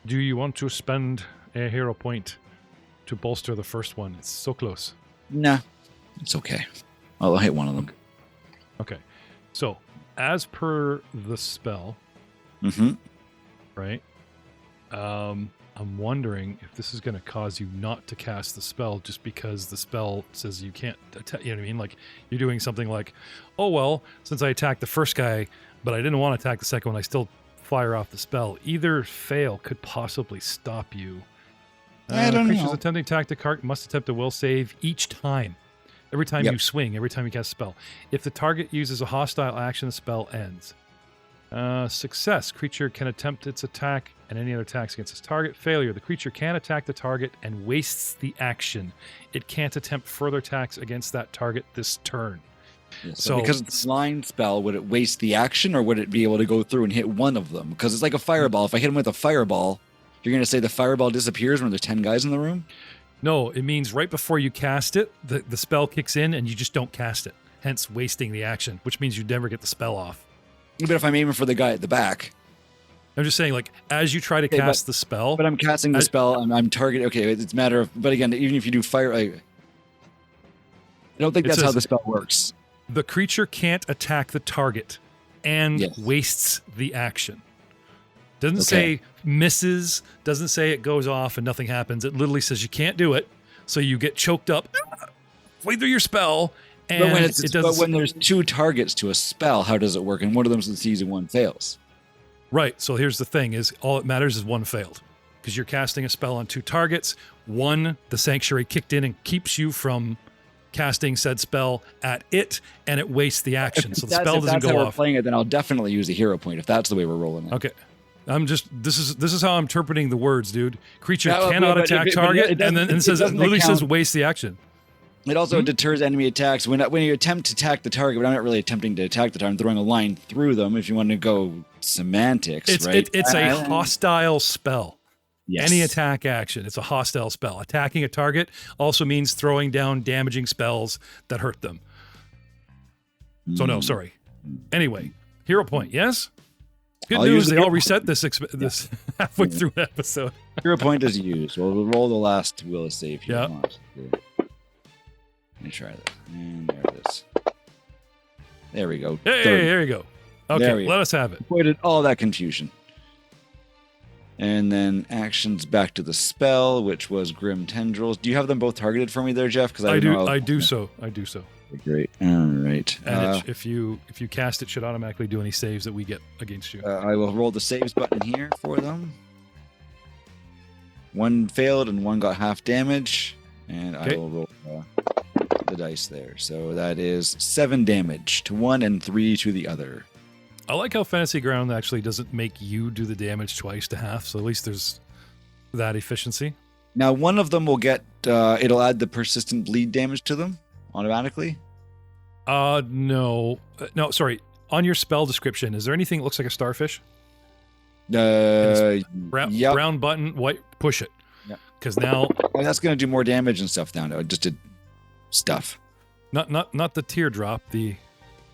Do you want to spend a hero point to bolster the first one? It's so close. Nah, it's okay. I'll hit one of them. Okay. So, as per the spell, right? I'm wondering if this is going to cause you not to cast the spell just because the spell says you can't, you know what I mean? Like, you're doing something like, oh, well, since I attacked the first guy, but I didn't want to attack the second one, I still fire off the spell. Either fail could possibly stop you. I don't creatures know. attempting to attack the cart must attempt a will save each time. Every time you swing, every time you cast a spell. If the target uses a hostile action, the spell ends. Success. Creature can attempt its attack and any other attacks against its target. Failure. The creature can attack the target and wastes the action. It can't attempt further attacks against that target this turn. Yeah, so because it's a line spell, would it waste the action, or would it be able to go through and hit one of them? Because it's like a fireball. If I hit him with a fireball, you're going to say the fireball disappears when there's 10 guys in the room? No, it means right before you cast it, the spell kicks in and you just don't cast it. Hence wasting the action, which means you never get the spell off. But if I'm aiming for the guy at the back. I'm just saying, like, as you try to cast the spell. But I'm casting the spell, I'm targeting. Okay, it's a matter of. But again, even if you do fire. I don't think that's how the spell works. The creature can't attack the target and wastes the action. Doesn't say misses, doesn't say it goes off and nothing happens. It literally says you can't do it, so you get choked up, way through your spell, and but when there's 2 targets to a spell, how does it work? And one of them succeeds and one fails. Right, so here's the thing, is all that matters is one failed. Because you're casting a spell on 2 targets. One, the Sanctuary kicked in and keeps you from casting said spell at it, and it wastes the action. So the spell doesn't go off. If that's how we're off. playing it, then I'll definitely use a hero point if that's the way we're rolling it. Okay. This is how I'm interpreting the words, dude. Creature cannot attack target, and then it literally says waste the action. It also deters enemy attacks. When you attempt to attack the target, but I'm not really attempting to attack the target, I'm throwing a line through them if you want to go semantics, right? It's a hostile spell. Yes. Any attack action, it's a hostile spell. Attacking a target also means throwing down damaging spells that hurt them. So no, sorry. Anyway, hero point, yes? Good news, they all reset this halfway through the episode. Hero point is used. We'll roll the last will save here. Yeah. Let me try that. And there it is. There we go. Hey, there you go. Okay, let us have it. Avoided all that confusion. And then actions back to the spell, which was Grim Tendrils. Do you have them both targeted for me there, Jeff? Because I do so. Great. All right. And if you cast it, should automatically do any saves that we get against you. I will roll the saves button here for them. 1 failed and 1 got half damage. And I will roll the dice there. So that is 7 damage to one and 3 to the other. I like how Fantasy Ground actually doesn't make you do the damage twice to half, so at least there's that efficiency. Now, one of them will get, it'll add the persistent bleed damage to them automatically. No, sorry. On your spell description, is there anything that looks like a starfish? Yeah. Brown button, white, push it. Yeah. Because now, Oh, that's going to do more damage and stuff now. No, it just did stuff. not the teardrop.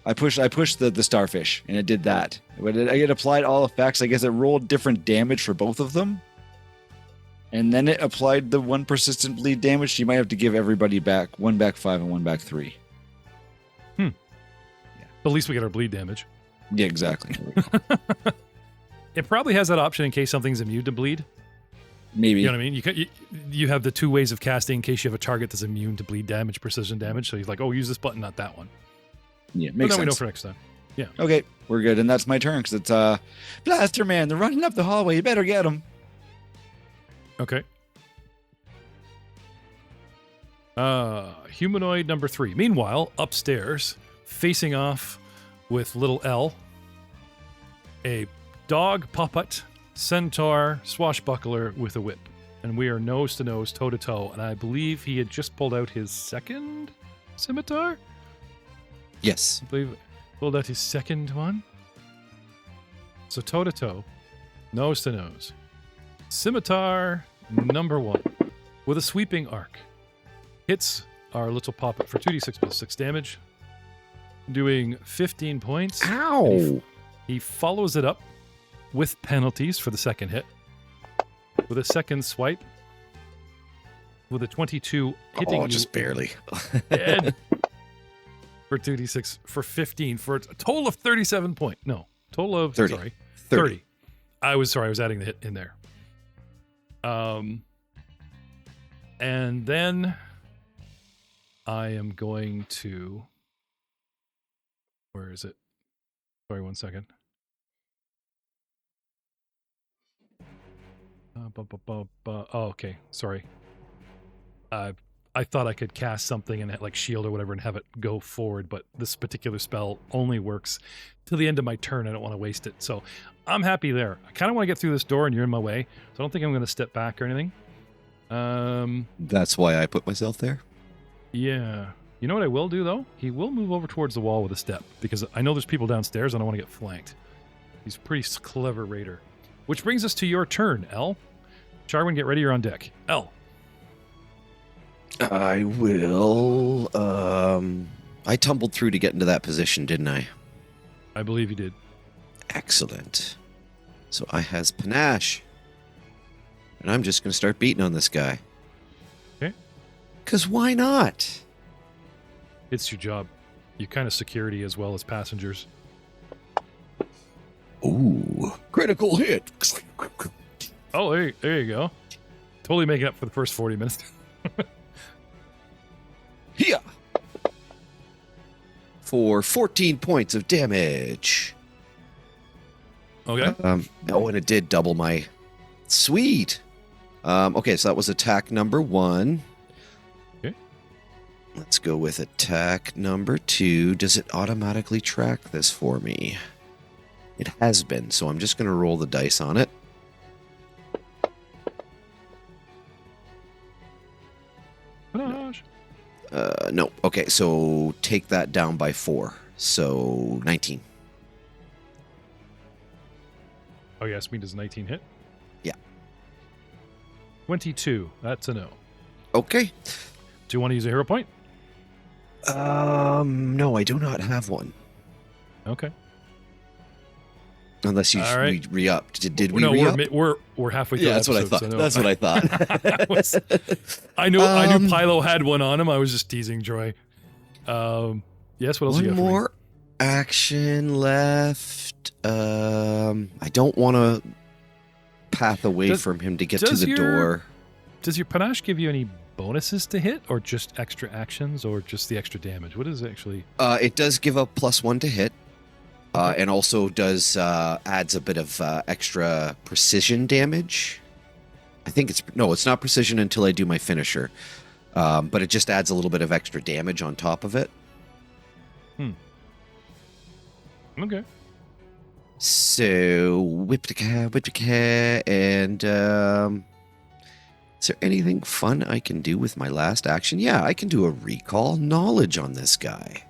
I pushed the starfish, and it did that. But it applied all effects. I guess it rolled different damage for both of them. And then it applied the 1 persistent bleed damage. You might have to give everybody back 1 back 5 and 1 back 3. But at least we get our bleed damage. Yeah, exactly. It probably has that option in case something's immune to bleed. Maybe. You know what I mean? You have the 2 ways of casting in case you have a target that's immune to bleed damage, precision damage. So he's like, oh, use this button, not that one. Yeah, But makes now sense. we know for next time. Yeah. Okay, we're good, and that's my turn because it's Blaster Man. They're running up the hallway. You better get them. Okay. Humanoid number 3. Meanwhile, upstairs, facing off with little L, a dog puppet, centaur, swashbuckler with a whip. And we are nose to nose, toe to toe. And I believe he had just pulled out his second scimitar? Yes. I believe pulled out his second one. So toe to toe, nose to nose. Scimitar number 1 with a sweeping arc. Hits our little puppet for 2d6 plus 6 damage, doing 15 points. Ow! He follows it up with penalties for the second hit, with a second swipe, with a 22 hitting you just barely. dead for 2d6 for 15 for a total of 37 point. No, total of 30. Sorry, 30. I was adding the hit in there. And then I am going to. Where is it? Sorry, 1 second. Oh, okay. Sorry. I thought I could cast something and like shield or whatever and have it go forward, but this particular spell only works till the end of my turn. I don't want to waste it. So I'm happy there. I kind of want to get through this door and you're in my way. So I don't think I'm going to step back or anything. That's why I put myself there. Yeah. You know what I will do, though? He will move over towards the wall with a step, because I know there's people downstairs and I don't want to get flanked. He's a pretty clever raider. Which brings us to your turn, Alll. Charwin, get ready. You're on deck. Alll. I will. I tumbled through to get into that position, didn't I? I believe you did. Excellent. So I has panache. And I'm just going to start beating on this guy. Okay. Because why not? It's your job. You're kind of security as well as passengers. Ooh. Critical hit. Oh, there you go. Totally making up for the first 40 minutes. Here. For 14 points of damage. Okay. Oh, and it did double my... Sweet. Okay, so that was attack number 1. Okay. Let's go with attack number 2. Does it automatically track this for me? It has been, so I'm just going to roll the dice on it. Panache. No. Okay, so take that down by 4. So 19. Oh, yes. Me does 19 hit? Yeah. 22. That's a no. Okay. Do you want to use a hero point? No, I do not have one. Okay. Unless you All right. re-upped. Did we No, re-up? we're halfway through. Yeah, that's the what I episode, thought. so no. That's what I thought. I knew Pylo had one on him. I was just teasing Joy. Yes, what else you One got for me? more action left. I don't want to path away from him to get to the door. Does your panache give you any bonuses to hit, or just extra actions, or just the extra damage? What is it actually? It does give a +1 to hit. And also does adds a bit of extra precision damage. I think it's not precision until I do my finisher, but it just adds a little bit of extra damage on top of it. Okay. So whip and is there anything fun I can do with my last action? Yeah, I can do a recall knowledge on this guy.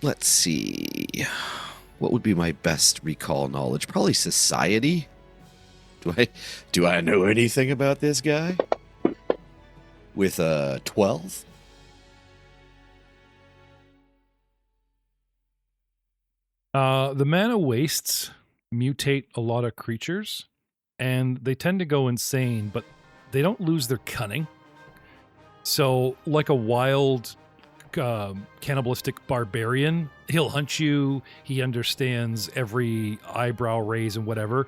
Let's see. What would be my best recall knowledge? Probably society. Do I know anything about this guy? With a 12? The mana wastes mutate a lot of creatures, and they tend to go insane, but they don't lose their cunning. So, like a wild cannibalistic barbarian, he'll hunt you. He understands every eyebrow raise and whatever.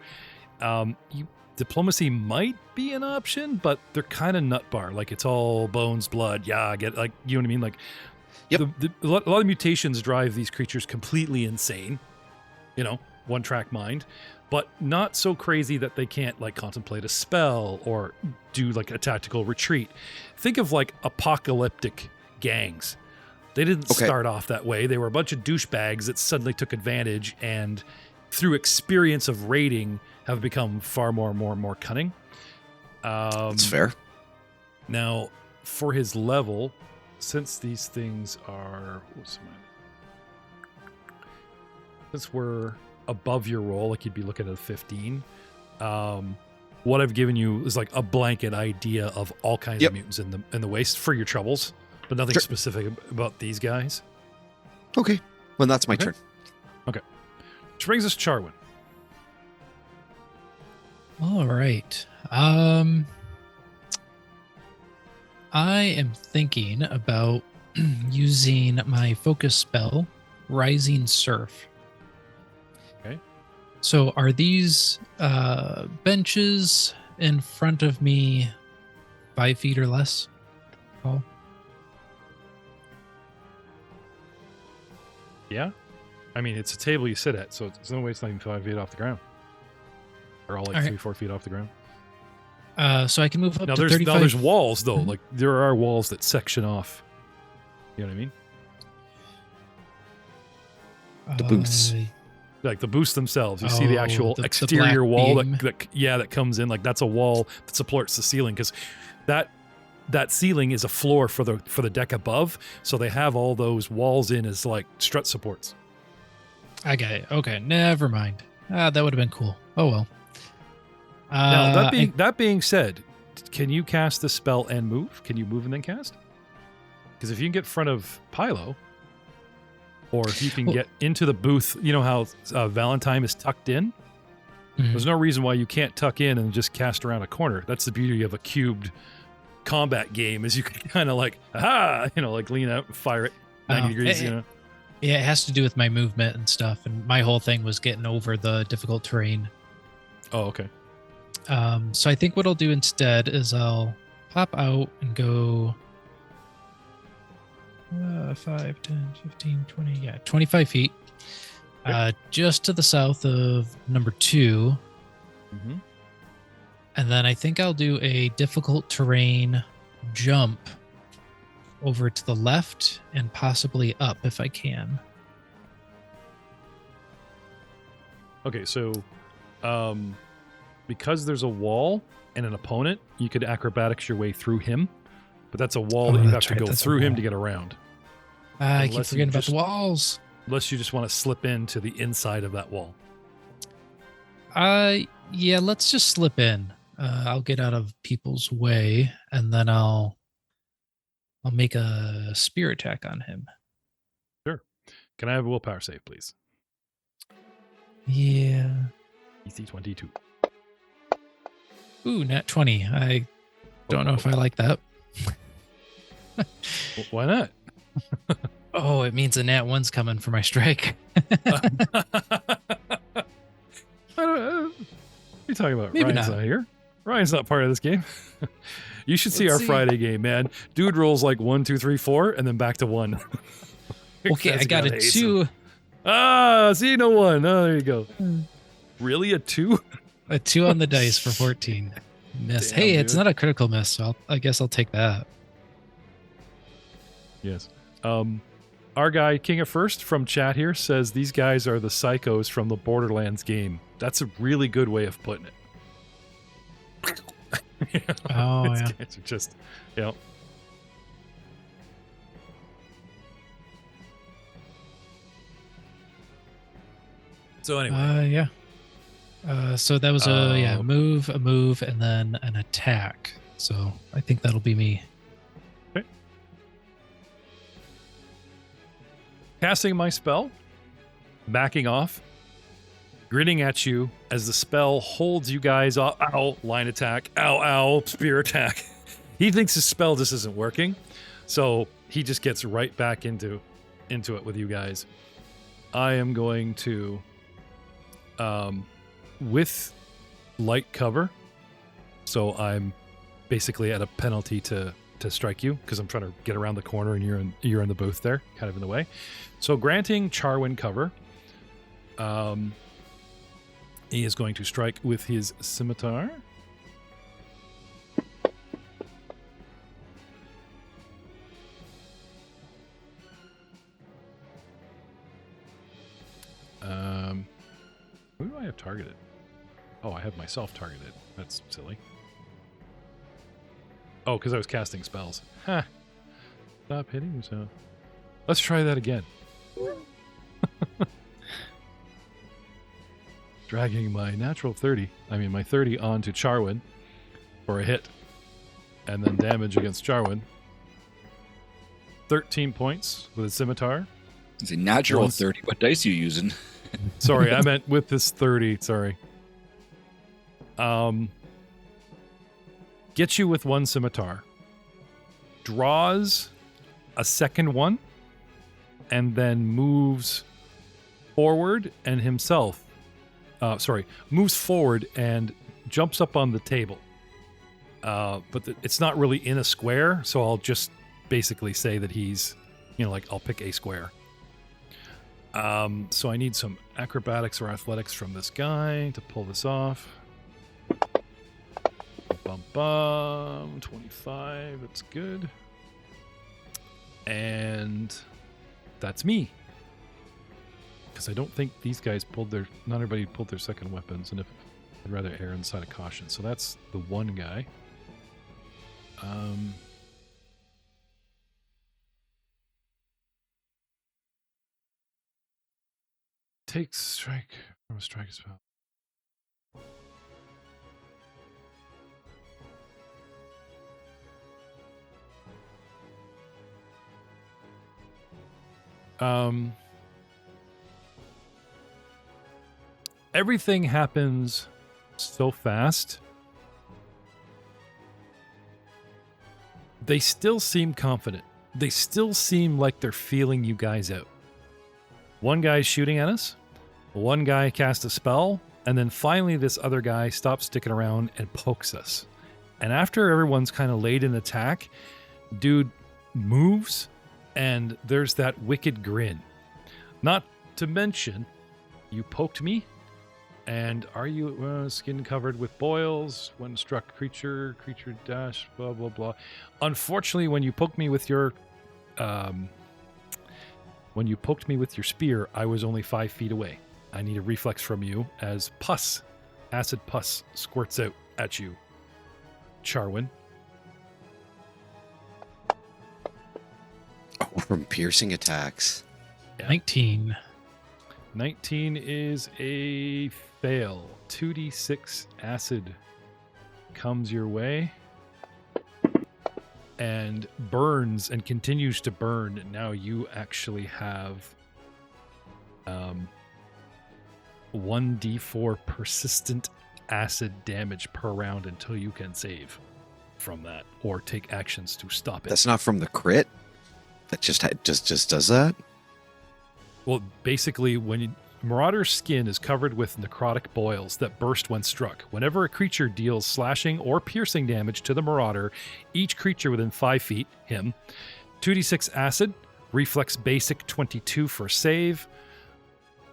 Diplomacy might be an option, but they're kind of nut bar. Like, it's all bones, blood. Yeah, I get, like, you know what I mean? Like, Yep. a lot of mutations drive these creatures completely insane. You know, one-track mind, but not so crazy that they can't, like, contemplate a spell or do, like, a tactical retreat. Think of, like, apocalyptic gangs. They didn't start off that way. They were a bunch of douchebags that suddenly took advantage and, through experience of raiding, have become far more cunning. That's fair. Now, for his level, since these things are... Since we're above your roll, like you'd be looking at a 15, what I've given you is like a blanket idea of all kinds of mutants in the waste for your troubles, but nothing specific about these guys. Okay. Well, that's my turn. Okay. Which brings us to Charwin. All right. I am thinking about using my focus spell, Rising Surf. Okay. So are these benches in front of me 5 feet or less? Paul? Yeah. I mean, it's a table you sit at, so there's no way it's not even 5 feet off the ground. They're all like All 3-4 feet off the ground. So I can move up Now to there's 35. now there's walls though. Mhm. Like there are walls that section off. You know what I mean? The booths. Like the booths themselves. You see the actual the exterior black wall beam. that comes in. Like that's a wall that supports the ceiling because that ceiling is a floor for the deck above. So they have all those walls in as like strut supports. I got it. Okay, never mind. That would have been cool. Oh well. Now that being said, can you cast the spell and move? Can you move and then cast? Because if you can get in front of Pylo, or if you can get into the booth, you know how Valentine is tucked in? Mhm. There's no reason why you can't tuck in and just cast around a corner. That's the beauty of a cubed combat game, is you can kind of like, like lean out and fire it 90 degrees, you know? Yeah, it has to do with my movement and stuff, and my whole thing was getting over the difficult terrain. Oh, okay. So I think what I'll do instead is I'll pop out and go 5, 10, 15, 20, 25 feet. Just to the south of number 2. Mm-hmm. And then I think I'll do a difficult terrain jump over to the left and possibly up if I can. Okay, so because there's a wall and an opponent, you could acrobatics your way through him, but that's a wall that you have that's to right, go that's a through him wall. to get around. I keep Unless you forgetting about just- the walls. Unless you just want to slip into the inside of that wall. Yeah, let's just slip in. I'll get out of people's way, and then I'll make a spear attack on him. Can I have a willpower save, please? Yeah. EC 22. Ooh, nat 20. I don't know if I like that. Why not? Oh, it means a nat 1's coming for my strike. I don't, what are you talking about? Maybe Ryan's not. not here. Ryan's not part of this game. You should see Let's our see. Friday game, man. Dude rolls like 1, 2, 3, 4, and then back to 1. Okay, I That's got gonna a ace him. 2. See, no 1. Oh, there you go. Really, a 2? A 2 on the dice for 14. Miss. Damn, Hey, it's dude. not a critical miss, so I guess I'll take that. Yes. Our guy, King of First from chat here, says these guys are the psychos from the Borderlands game. That's a really good way of putting it. Oh, These yeah. guys are just, So anyway, Yeah. So that was a move, and then an attack. So I think that'll be me. Okay. Casting my spell, backing off, grinning at you as the spell holds you guys off. Ow, line attack. Ow, spear attack. He thinks his spell just isn't working, so he just gets right back into it with you guys. I am going to, with light cover, so I'm basically at a penalty to strike you because I'm trying to get around the corner and you're in the booth there, kind of in the way. So granting Charwin cover, he is going to strike with his scimitar. Who do I have targeted? Oh, I have myself targeted. That's silly. Oh, because I was casting spells. Ha! Stop hitting yourself. Let's try that again. Dragging my natural 30, my 30 onto Charwin for a hit. And then damage against Charwin. 13 points with a scimitar. It's a natural 30. What dice are you using? Sorry, I meant with this 30. Sorry. Gets you with one scimitar. Draws a second one. And then moves forward and himself. Moves forward and jumps up on the table. But it's not really in a square, so I'll just basically say that he's, I'll pick a square. So I need some acrobatics or athletics from this guy to pull this off. Bum bum, 25, that's good. And that's me. Because I don't think these guys not everybody pulled their second weapons, and if I'd rather err on the side of caution. So that's the one guy. Takes strike from a strike spell. Everything happens so fast. They still seem confident. They still seem like they're feeling you guys out. One guy's shooting at us. One guy casts a spell. And then finally this other guy stops sticking around and pokes us. And after everyone's kind of laid in attack, dude moves and there's that wicked grin. Not to mention, you poked me. And are you skin covered with boils when struck creature dash, blah, blah, blah. Unfortunately, when you poked me with your spear, I was only 5 feet away. I need a reflex from you as acid pus squirts out at you, Charwin. Oh, from piercing attacks. Yeah. 19. 19 is a fail. 2d6 acid comes your way and burns and continues to burn. Now you actually have 1d4 persistent acid damage per round until you can save from that or take actions to stop it. That's not from the crit? That just does that? Well, basically, when Marauder's skin is covered with necrotic boils that burst when struck. Whenever a creature deals slashing or piercing damage to the Marauder, each creature within 5 feet, him, 2d6 acid, reflex basic 22 for save.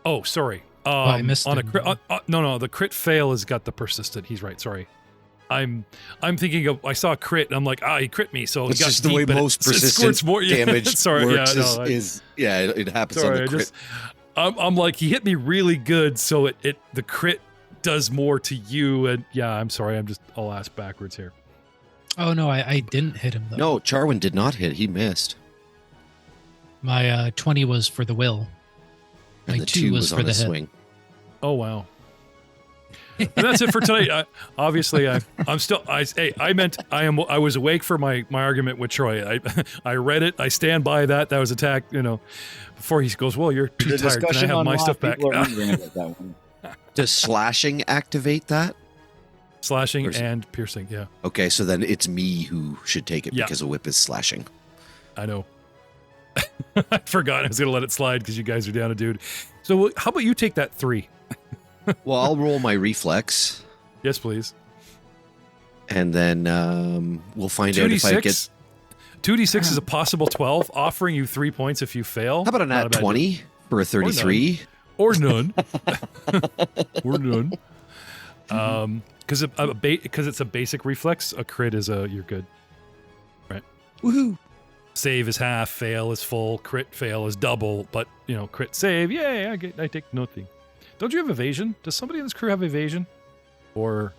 Oh, sorry. I missed on him. a crit. No, the crit fail has got the persistent. He's right. Sorry. I'm thinking of, I saw a crit and I'm like, he crit me, so It's he got just the way deep, but most it persistent squirts more damage sorry, works yeah, it happens sorry, on the crit. I'm like, he hit me really good, so the crit does more to you, and yeah, I'm sorry, I'm just all ass backwards here. Oh, no, I didn't hit him, though. No, Charwin did not hit. He missed. My 20 was for the will. And My the 2 2 was for on the a hit. swing. Oh, wow. that's it for tonight. Obviously, I'm still. I was awake for my argument with Troy. I read it. I stand by that. That was attack. Before he goes, well, you're too The tired. Can I discussion have on my why stuff back? people are wondering about that one. Does slashing activate that? Slashing Or is- and piercing. Yeah, Okay, so then it's me who should take it Yeah. because a whip is slashing. I know. I forgot I was gonna let it slide because you guys are down a dude. So how about you take that 3? Well, I'll roll my reflex, Yes, please. and then we'll find out if I get. 2d6 is a possible 12, offering you 3 points if you fail. How about a Not nat bad 20 for a 33? Or none. Or none. Because it's a basic reflex, a crit is you're good. Right. Woohoo! Save is half, fail is full, crit fail is double, but crit save, yay, I take nothing. Don't you have evasion? Does somebody in this crew have evasion? Or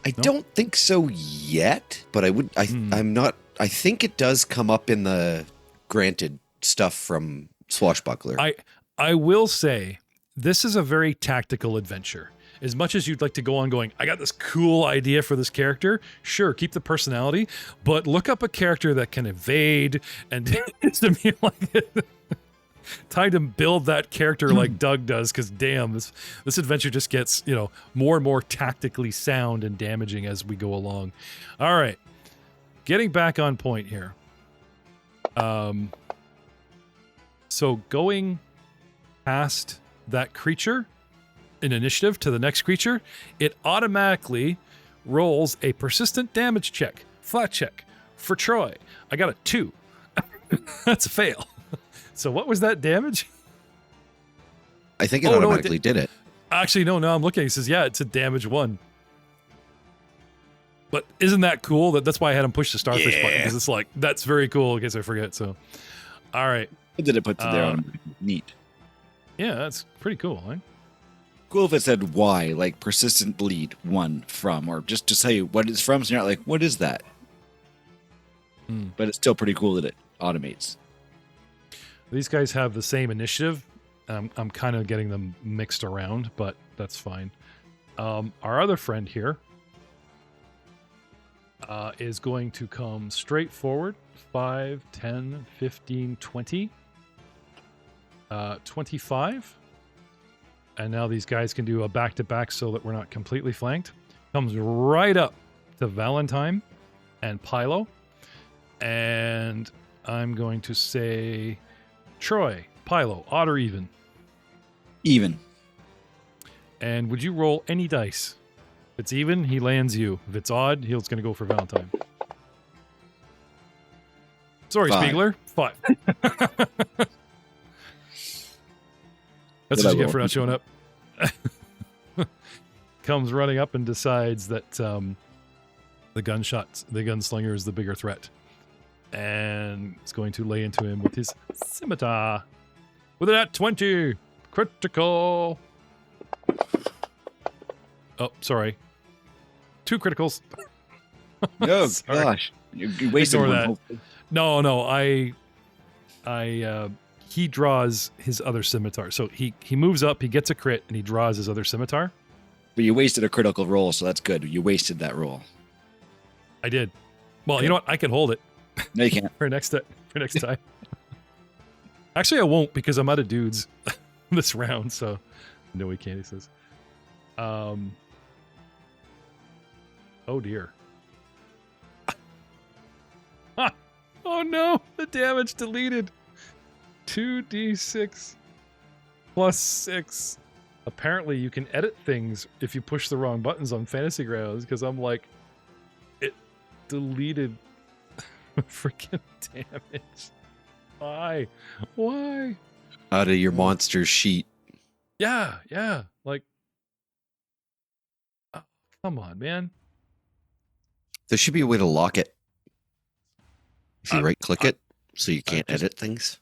I No? don't think so yet, but I would. I'm not. I think it does come up in the granted stuff from Swashbuckler. I will say this is a very tactical adventure. As much as you'd like to go on going, I got this cool idea for this character. Sure, keep the personality, but look up a character that can evade and to me like time to build that character like Doug does, because damn, this adventure just gets more and more tactically sound and damaging as we go along. All right, getting back on point here. So going past that creature in initiative to the next creature, it automatically rolls a persistent damage check, flat check for Troy. I got a 2. That's a fail. So what was that damage? I think it Oh, no, it automatically did it. Actually, no, I'm looking. It says, yeah, it's a damage 1. But isn't that cool? That's why I had him push the starfish button, because it's like, that's very cool in case I forget. So, all right. What did it put to there on neat? Yeah, that's pretty cool, right? Cool if it said why, like persistent bleed 1 from, or just to tell you what it's from, so you're not like, what is that? But it's still pretty cool that it automates. These guys have the same initiative. I'm kind of getting them mixed around, but that's fine. Our other friend here is going to come straight forward. 5, 10, 15, 20, 25. And now these guys can do a back-to-back so that we're not completely flanked. Comes right up to Valentine and Pilo. And I'm going to say, Troy, Pilo, odd or even? Even. And would you roll any dice? If it's even, he lands you. If it's odd, he's going to go for Valentine. Sorry, 5. Spiegler. 5. That's Did I what you get roll? for not showing up. Comes running up and decides that the gunslinger is the bigger threat. And is going to lay into him with his scimitar. With a nat 20. Critical. Oh, sorry. 2 criticals. Oh, Sorry. gosh. You wasted Ignore one. that. Hopefully. No, he draws his other scimitar. So he moves up, he gets a crit, and he draws his other scimitar. But you wasted a critical roll, so that's good. You wasted that roll. I did. Well, you know what? I can hold it No, you can't. for next time. Actually, I won't, because I'm out of dudes this round. So no, he can't. He says. Oh dear. Oh no! The damage deleted. 2d6 plus 6. Apparently, you can edit things if you push the wrong buttons on Fantasy Grounds, because I'm like, it deleted freaking damage. Why? Out of your monster sheet. Yeah. Like, oh, come on, man. There should be a way to lock it. If you I- right click it, so you can't just- edit things.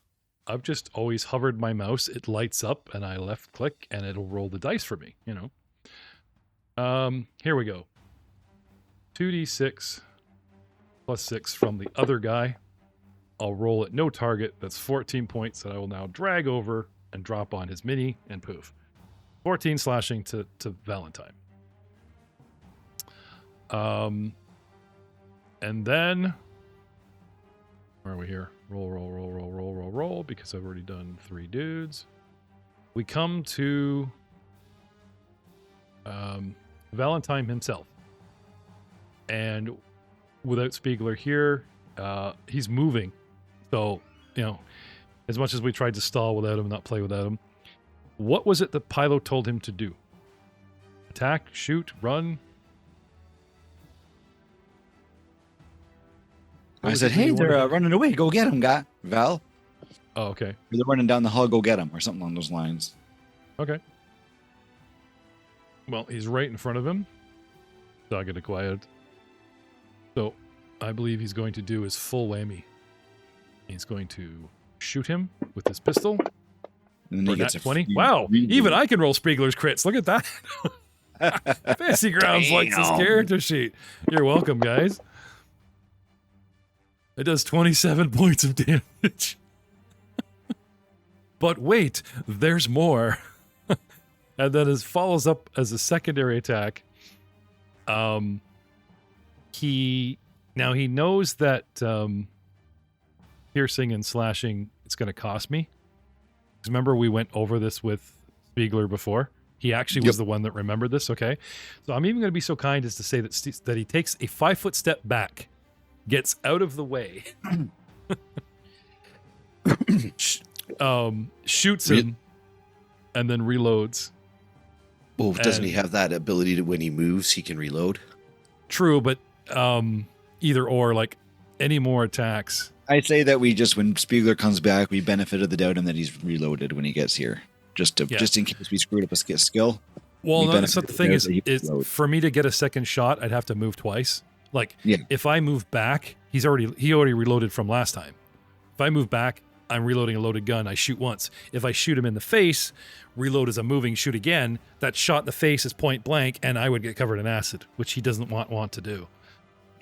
I've just always hovered my mouse. It lights up, and I left click, and it'll roll the dice for me. Here we go. 2d6 plus 6 from the other guy. I'll roll at no target. That's 14 points that I will now drag over and drop on his mini, and poof. 14 slashing to Valentine. And then, where are we here? Roll, because I've already done 3 dudes. We come to Valentine himself. And without Spiegler here, he's moving. So, as much as we tried to stall without him, not play without him, what was it that Pylo told him to do? Attack, shoot, run? I said, hey, they're running away. Go get them, Val. Oh, okay. They're running down the hall. Go get them, or something along those lines. Okay. Well, he's right in front of him. So I get it quiet. So I believe he's going to do his full whammy. He's going to shoot him with his pistol. And then For he gets nat a 20. free Wow. reload. Even I can roll Spiegler's crits. Look at that. Fancy Grounds likes this Damn. character sheet. You're welcome, guys. It does 27 points of damage. But wait, there's more. And then it follows up as a secondary attack. He knows that piercing and slashing, it's going to cost me. 'Cause remember we went over this with Spiegler before. He actually was the one that remembered this. Okay, so I'm even going to be so kind as to say that he takes a 5-foot step back, gets out of the way, shoots him, and then reloads. Well, doesn't And- he have that ability to when he moves, he can reload? True, but either or, like any more attacks. I say that we just, when Spiegler comes back, we benefit of the doubt him that he's reloaded when he gets here, just in case we screwed up a skill. Well, We no, benefit so the from thing that is, that he reload. for me to get a second shot, I'd have to move twice. Like, Yeah. if I move back, he already reloaded from last time. If I move back, I'm reloading a loaded gun. I shoot once. If I shoot him in the face, reload as I'm moving, shoot again. That shot in the face is point blank, and I would get covered in acid, which he doesn't want to do.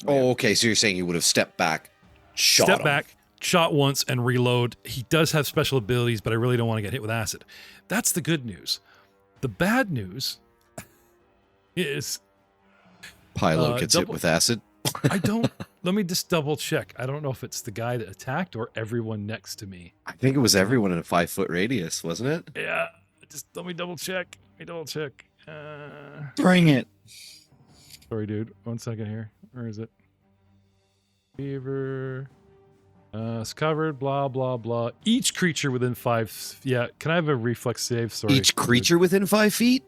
Oh, okay. So you're saying he would have stepped back, shot Step him. back, shot once, and reload. He does have special abilities, but I really don't want to get hit with acid. That's the good news. The bad news is Pylo gets hit double- with acid. I don't. Let me just double check. I don't know if it's the guy that attacked or everyone next to me. I think it was everyone in a 5-foot radius, wasn't it? Yeah, just let me double check. Bring it. Sorry, dude. 1 second here. Where is it? Fever. It's covered. Blah blah blah. Each creature within 5. Yeah. Can I have a reflex save? Sorry. Each creature within 5 feet?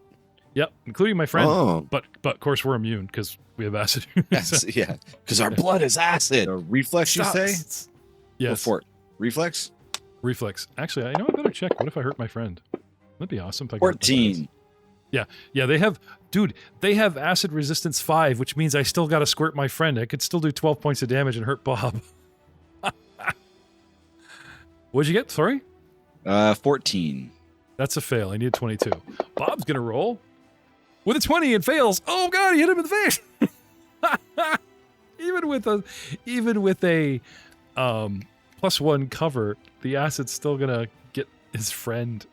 Yep, including my friend. Oh, But of course we're immune because we have acid. yes, yeah. Because our blood is acid. A reflex, you Stop. say? Go Yes. for it. Reflex? Reflex. Actually, I better check. What if I hurt my friend? That'd be awesome if I could hurt my friends. 14. Yeah, they have acid resistance 5, which means I still got to squirt my friend. I could still do 12 points of damage and hurt Bob. What'd you get? Sorry? 14. That's a fail. I need a 22. Bob's going to roll with a 20 and fails. Oh god, he hit him in the face. even with a +1 cover, the acid's still going to get his friend.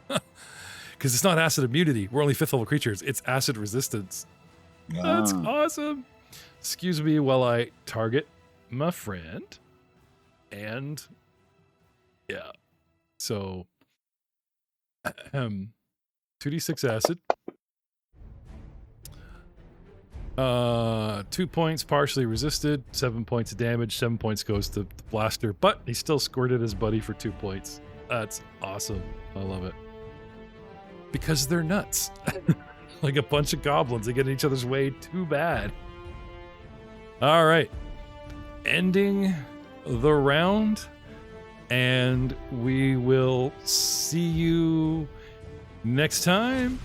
Because it's not acid immunity. We're only 5th level creatures. It's acid resistance. That's awesome. Excuse me while I target my friend. And yeah. So 2d6 acid. 2 points partially resisted, 7 points of damage, 7 points goes to the blaster, but he still squirted his buddy for 2 points. That's awesome. I love it. Because they're nuts. Like a bunch of goblins. They get in each other's way too bad. All right. Ending the round. And we will see you next time